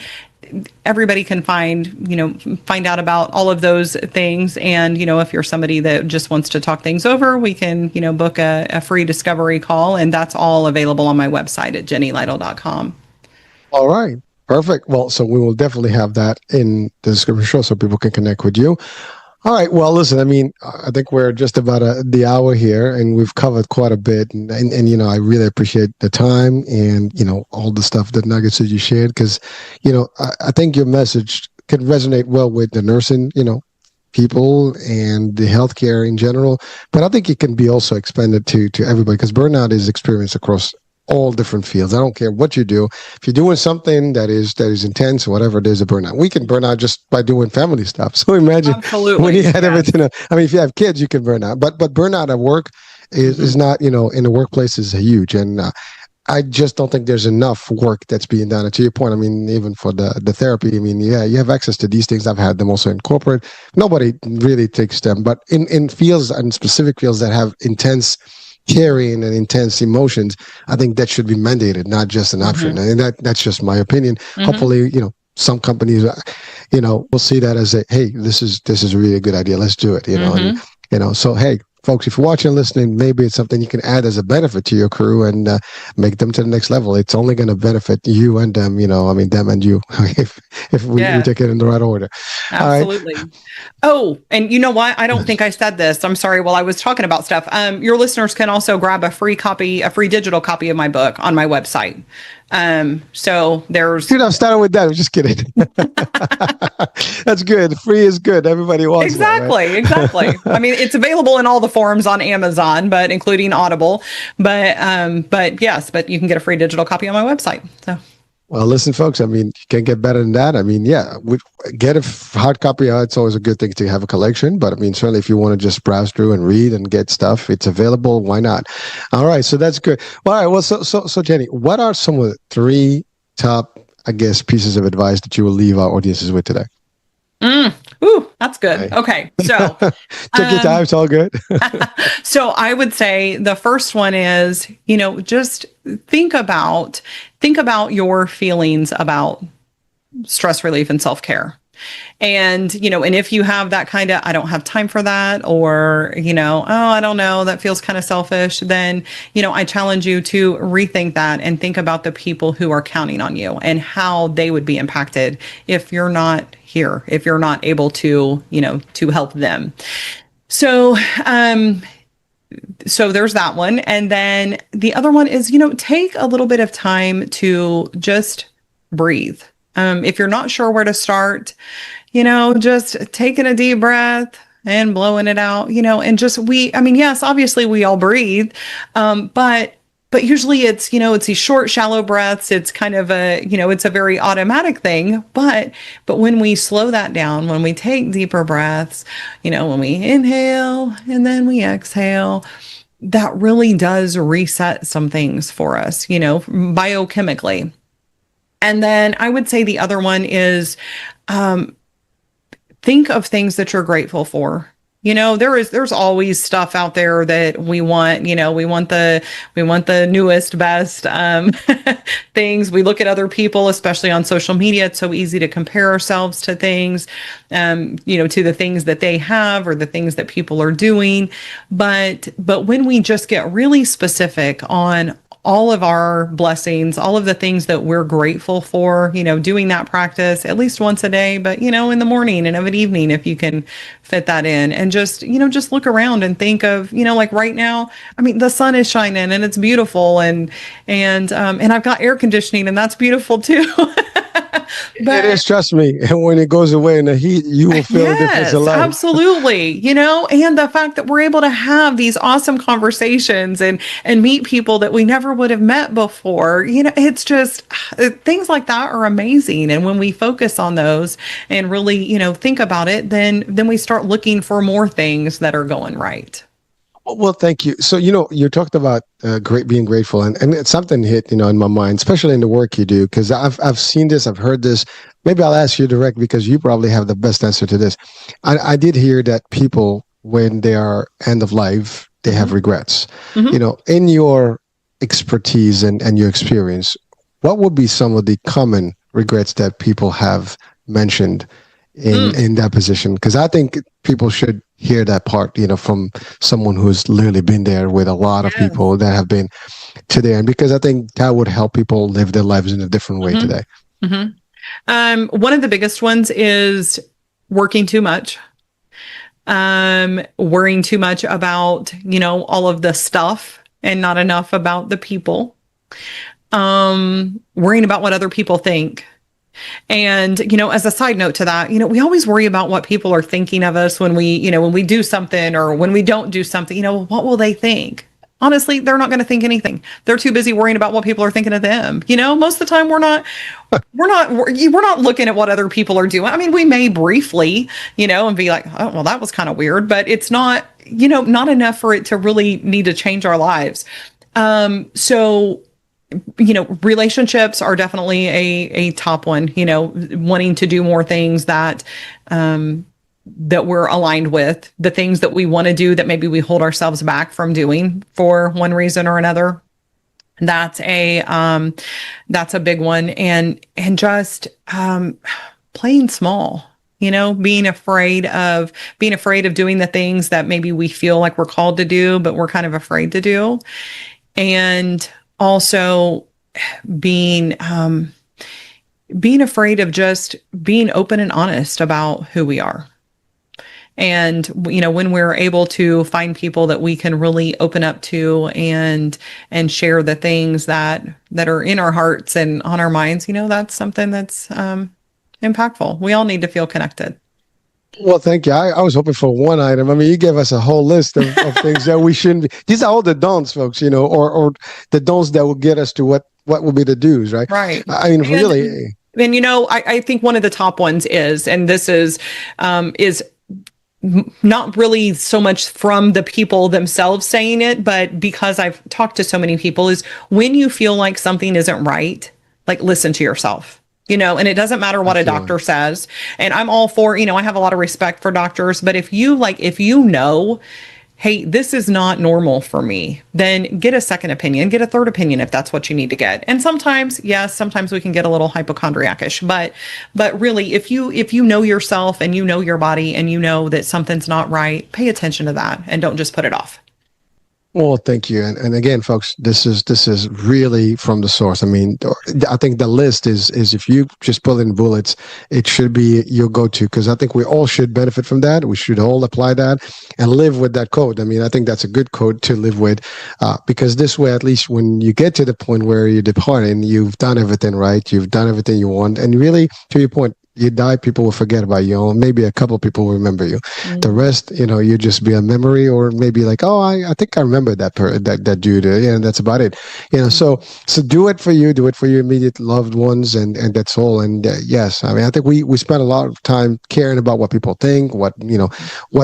everybody can find out about all of those things. And, if you're somebody that just wants to talk things over, we can, book a free discovery call. And that's all available on my website at jennylytle.com. All right. Perfect. Well, so we will definitely have that in the description show so people can connect with you. All right. Well, listen, I mean, I think we're just about the hour here and we've covered quite a bit. And I really appreciate the time and, all the stuff, the nuggets that you shared, because, I think your message can resonate well with the nursing, people and the healthcare in general. But I think it can be also expanded to everybody because burnout is experienced across all different fields. I don't care what you do. If you're doing something that is intense or whatever, there's a burnout. We can burn out just by doing family stuff. So imagine when you had everything. I mean, if you have kids, you can burn out. But burnout at work is not, in the workplace is huge. And I just don't think there's enough work that's being done. And to your point, I mean, even for the therapy, I mean, yeah, you have access to these things. I've had them also in corporate. Nobody really takes them. But in fields and specific fields that have intense caring and intense emotions, I think that should be mandated, not just an option. And that's just my opinion. Hopefully, some companies, will see that as hey, this is a really good idea. Let's do it. And so hey, folks, if you're watching and listening, maybe it's something you can add as a benefit to your crew and make them to the next level. It's only going to benefit you and them, them and you, if we take it in the right order. Absolutely. Right. Oh, and you know what? I don't think I said this. I'm sorry. While I was talking about stuff, your listeners can also grab a free digital copy of my book on my website. So there's Should have started with that. I'm just kidding. That's good. Free is good. Everybody wants that, right? exactly, exactly. I mean, it's available in all the forms on Amazon, but including Audible. But yes, but you can get a free digital copy on my website. So. Well, listen, folks. I mean, you can't get better than that. I mean, yeah, get a hard copy. It's always a good thing to have a collection. But I mean, certainly, if you want to just browse through and read and get stuff, it's available. Why not? All right, so that's good. Well, all right. Well, so Jenny, what are some of the three top, I guess, pieces of advice that you will leave our audiences with today? Ooh, that's good. Okay, so take your time. It's all good. so I would say the first one is, just think about your feelings about stress relief and self-care. And, and if you have that kind of, I don't have time for that, or, oh, I don't know, that feels kind of selfish, then, I challenge you to rethink that and think about the people who are counting on you and how they would be impacted if you're not here, if you're not able to, to help them. So, so there's that one. And then the other one is, take a little bit of time to just breathe. If you're not sure where to start, just taking a deep breath and blowing it out, and just yes, obviously we all breathe. But usually it's, it's these short, shallow breaths. It's kind of it's a very automatic thing. But when we slow that down, when we take deeper breaths, when we inhale and then we exhale, that really does reset some things for us, biochemically. And then I would say the other one is think of things that you're grateful for. There's always stuff out there that we want, we want the newest, best things. We look at other people, especially on social media. It's so easy to compare ourselves to things, to the things that they have or the things that people are doing. But when we just get really specific on all of our blessings, all of the things that we're grateful for, doing that practice at least once a day, but, in the morning and of an evening, if you can fit that in, and just look around and think of, like right now, I mean, the sun is shining and it's beautiful, and I've got air conditioning and that's beautiful too. It is, trust me. And when it goes away in the heat, you will feel the difference a lot. Absolutely. And the fact that we're able to have these awesome conversations and meet people that we never would have met before, it's just things like that are amazing. And when we focus on those and really, think about it, then we start looking for more things that are going right. Well, thank you. So, you talked about being grateful, and it's something hit, in my mind, especially in the work you do, because I've seen this, I've heard this. Maybe I'll ask you direct because you probably have the best answer to this. I did hear that people, when they are end of life, they have regrets. Mm-hmm. In your expertise and your experience, what would be some of the common regrets that people have mentioned in that position? Because I think people should hear that part, from someone who's literally been there with a lot of people that have been today. And because I think that would help people live their lives in a different way today. Mm-hmm. One of the biggest ones is working too much, worrying too much about, all of the stuff and not enough about the people, worrying about what other people think. And, as a side note to that, we always worry about what people are thinking of us when we do something or when we don't do something, what will they think? Honestly, they're not going to think anything. They're too busy worrying about what people are thinking of them. Most of the time we're not looking at what other people are doing. I mean, we may briefly, and be like, oh, well, that was kind of weird, but it's not, not enough for it to really need to change our lives. So relationships are definitely a top one, wanting to do more things that we're aligned with, the things that we want to do that maybe we hold ourselves back from doing for one reason or another. That's a big one. And just playing small, being afraid of doing the things that maybe we feel like we're called to do, but we're kind of afraid to do. And also being afraid of just being open and honest about who we are. And, when we're able to find people that we can really open up to and share the things that are in our hearts and on our minds, that's something that's impactful. We all need to feel connected. Well, thank you. I was hoping for one item. I mean, you gave us a whole list of things that we shouldn't be. These are all the don'ts, folks, or the don'ts that will get us to what will be the do's, right? Right. I mean, really. And, I think one of the top ones is, and this is not really so much from the people themselves saying it, but because I've talked to so many people, is when you feel like something isn't right, like listen to yourself. And it doesn't matter what a doctor says. And I'm all for, I have a lot of respect for doctors, but if you know, hey, this is not normal for me, then get a second opinion, get a third opinion if that's what you need to get. And sometimes, yes, sometimes we can get a little hypochondriacish, but really, if you know yourself and you know your body and you know that something's not right, pay attention to that and don't just put it off. Well, thank you. And again, folks, this is really from the source. I mean, I think the list is if you just pull in bullets, it should be your go-to, because I think we all should benefit from that. We should all apply that and live with that code. I mean, I think that's a good code to live with, because this way, at least when you get to the point where you're departing, you've done everything right. You've done everything you want. And really, to your point, you die, people will forget about you. Or maybe a couple of people will remember you. Mm-hmm. The rest, you just be a memory, or maybe like, oh, I think I remember that dude. And that's about it. So do it for you. Do it for your immediate loved ones, and that's all. And yes, I mean, I think we spend a lot of time caring about what people think, what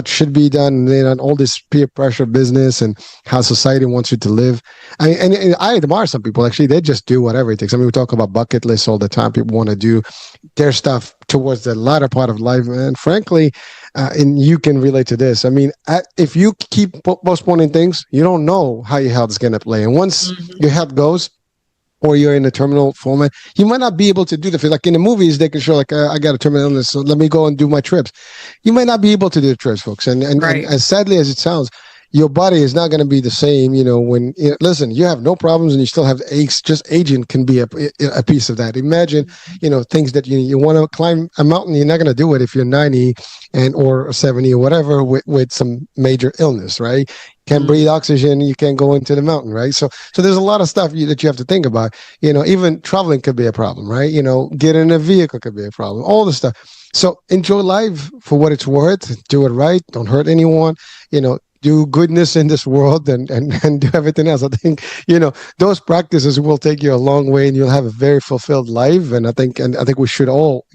should be done, and then all this peer pressure business and how society wants you to live. I mean, and I admire some people. Actually, they just do whatever it takes. I mean, we talk about bucket lists all the time. People want to do their stuff towards the latter part of life, and frankly, and you can relate to this. I mean, if you keep postponing things, you don't know how your health is going to play, and once your health goes, or you're in a terminal format, you might not be able to do the thing. Like in the movies, they can show like, I got a terminal illness, so let me go and do my trips. You might not be able to do the trips, folks, and right. And as sadly as it sounds, your body is not going to be the same, when, listen, you have no problems and you still have aches. Just aging can be a piece of that. Imagine, things that you want to climb a mountain, you're not going to do it if you're 90 or 70 or whatever with some major illness, right? Can't breathe oxygen, you can't go into the mountain, right? So there's a lot of stuff that you have to think about. Even traveling could be a problem, right? Getting in a vehicle could be a problem, all the stuff. So enjoy life for what it's worth. Do it right. Don't hurt anyone, do goodness in this world and do everything else. I think, those practices will take you a long way, and you'll have a very fulfilled life. And I think we should all,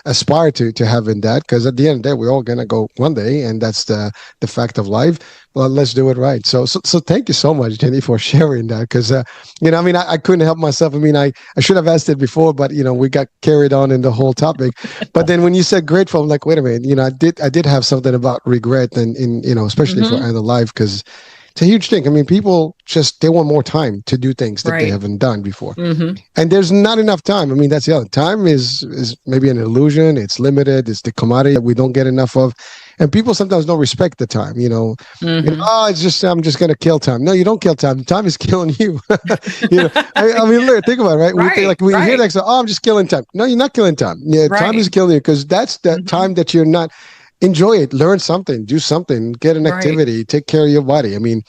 aspire to having that, because at the end of the day, we're all going to go one day, and that's the fact of life. Well, let's do it right. So thank you so much, Jenny, for sharing that, because, I mean, I couldn't help myself. I mean, I should have asked it before, but, we got carried on in the whole topic. But then when you said grateful, I'm like, wait a minute, I did have something about regret, and especially for end of life, because it's a huge thing. I mean, people they want more time to do things that they haven't done before. And there's not enough time. I mean, that's the other. Time is maybe an illusion. It's limited. It's the commodity that we don't get enough of. And people sometimes don't respect the time, it's just, I'm just going to kill time. No, you don't kill time. Time is killing you. I mean, look, think about it, right? We hear that, so, I'm just killing time. No, you're not killing time. Yeah, time is killing you, because that's the time that you're not. Enjoy it, learn something, do something, get an activity, take care of your body. I mean,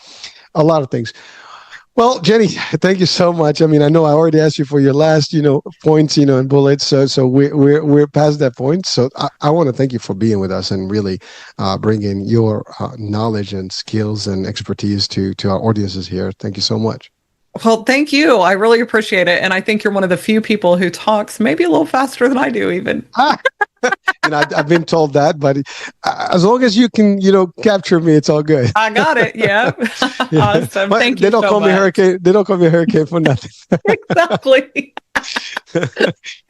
a lot of things. Well, Jenny, thank you so much. I mean, I know I already asked you for your last, points, and bullets. So we're past that point. So I want to thank you for being with us and really bringing your knowledge and skills and expertise to our audiences here. Thank you so much. Well, thank you. I really appreciate it. And I think you're one of the few people who talks maybe a little faster than I do, even. I've been told that, but as long as you can, capture me, it's all good. I got it. Yeah. Awesome. But thank you. They don't call me Hurricane. They don't call me Hurricane for nothing. Exactly.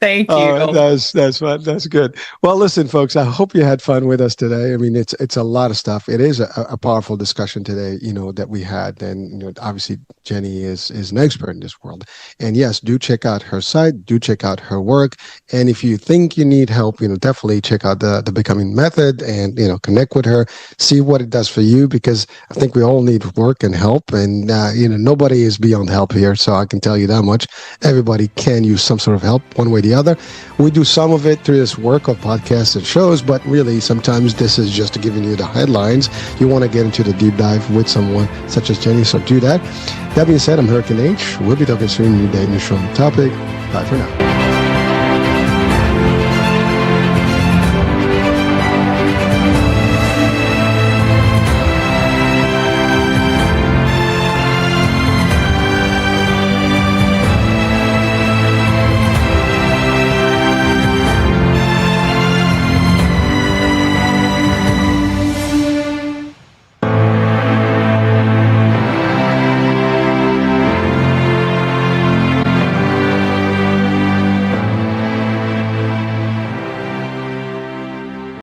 Thank you. That's fun. That's good. Well, listen, folks, I hope you had fun with us today. I mean, it's a lot of stuff. It is a powerful discussion today, that we had. And, obviously Jenny is an expert in this world. And yes, do check out her site, do check out her work. And if you think you need help, definitely check out the Becoming Method and, connect with her, see what it does for you, because I think we all need work and help. And, nobody is beyond help here. So I can tell you that much. Everybody can use some sort of help one way or the other. We do some of it through this work of podcasts and shows, but really sometimes this is just giving you the headlines. You want to get into the deep dive with someone such as Jenny, so do that. That being said, I'm Hurricane H. We'll be talking soon with the initial topic. Bye for now.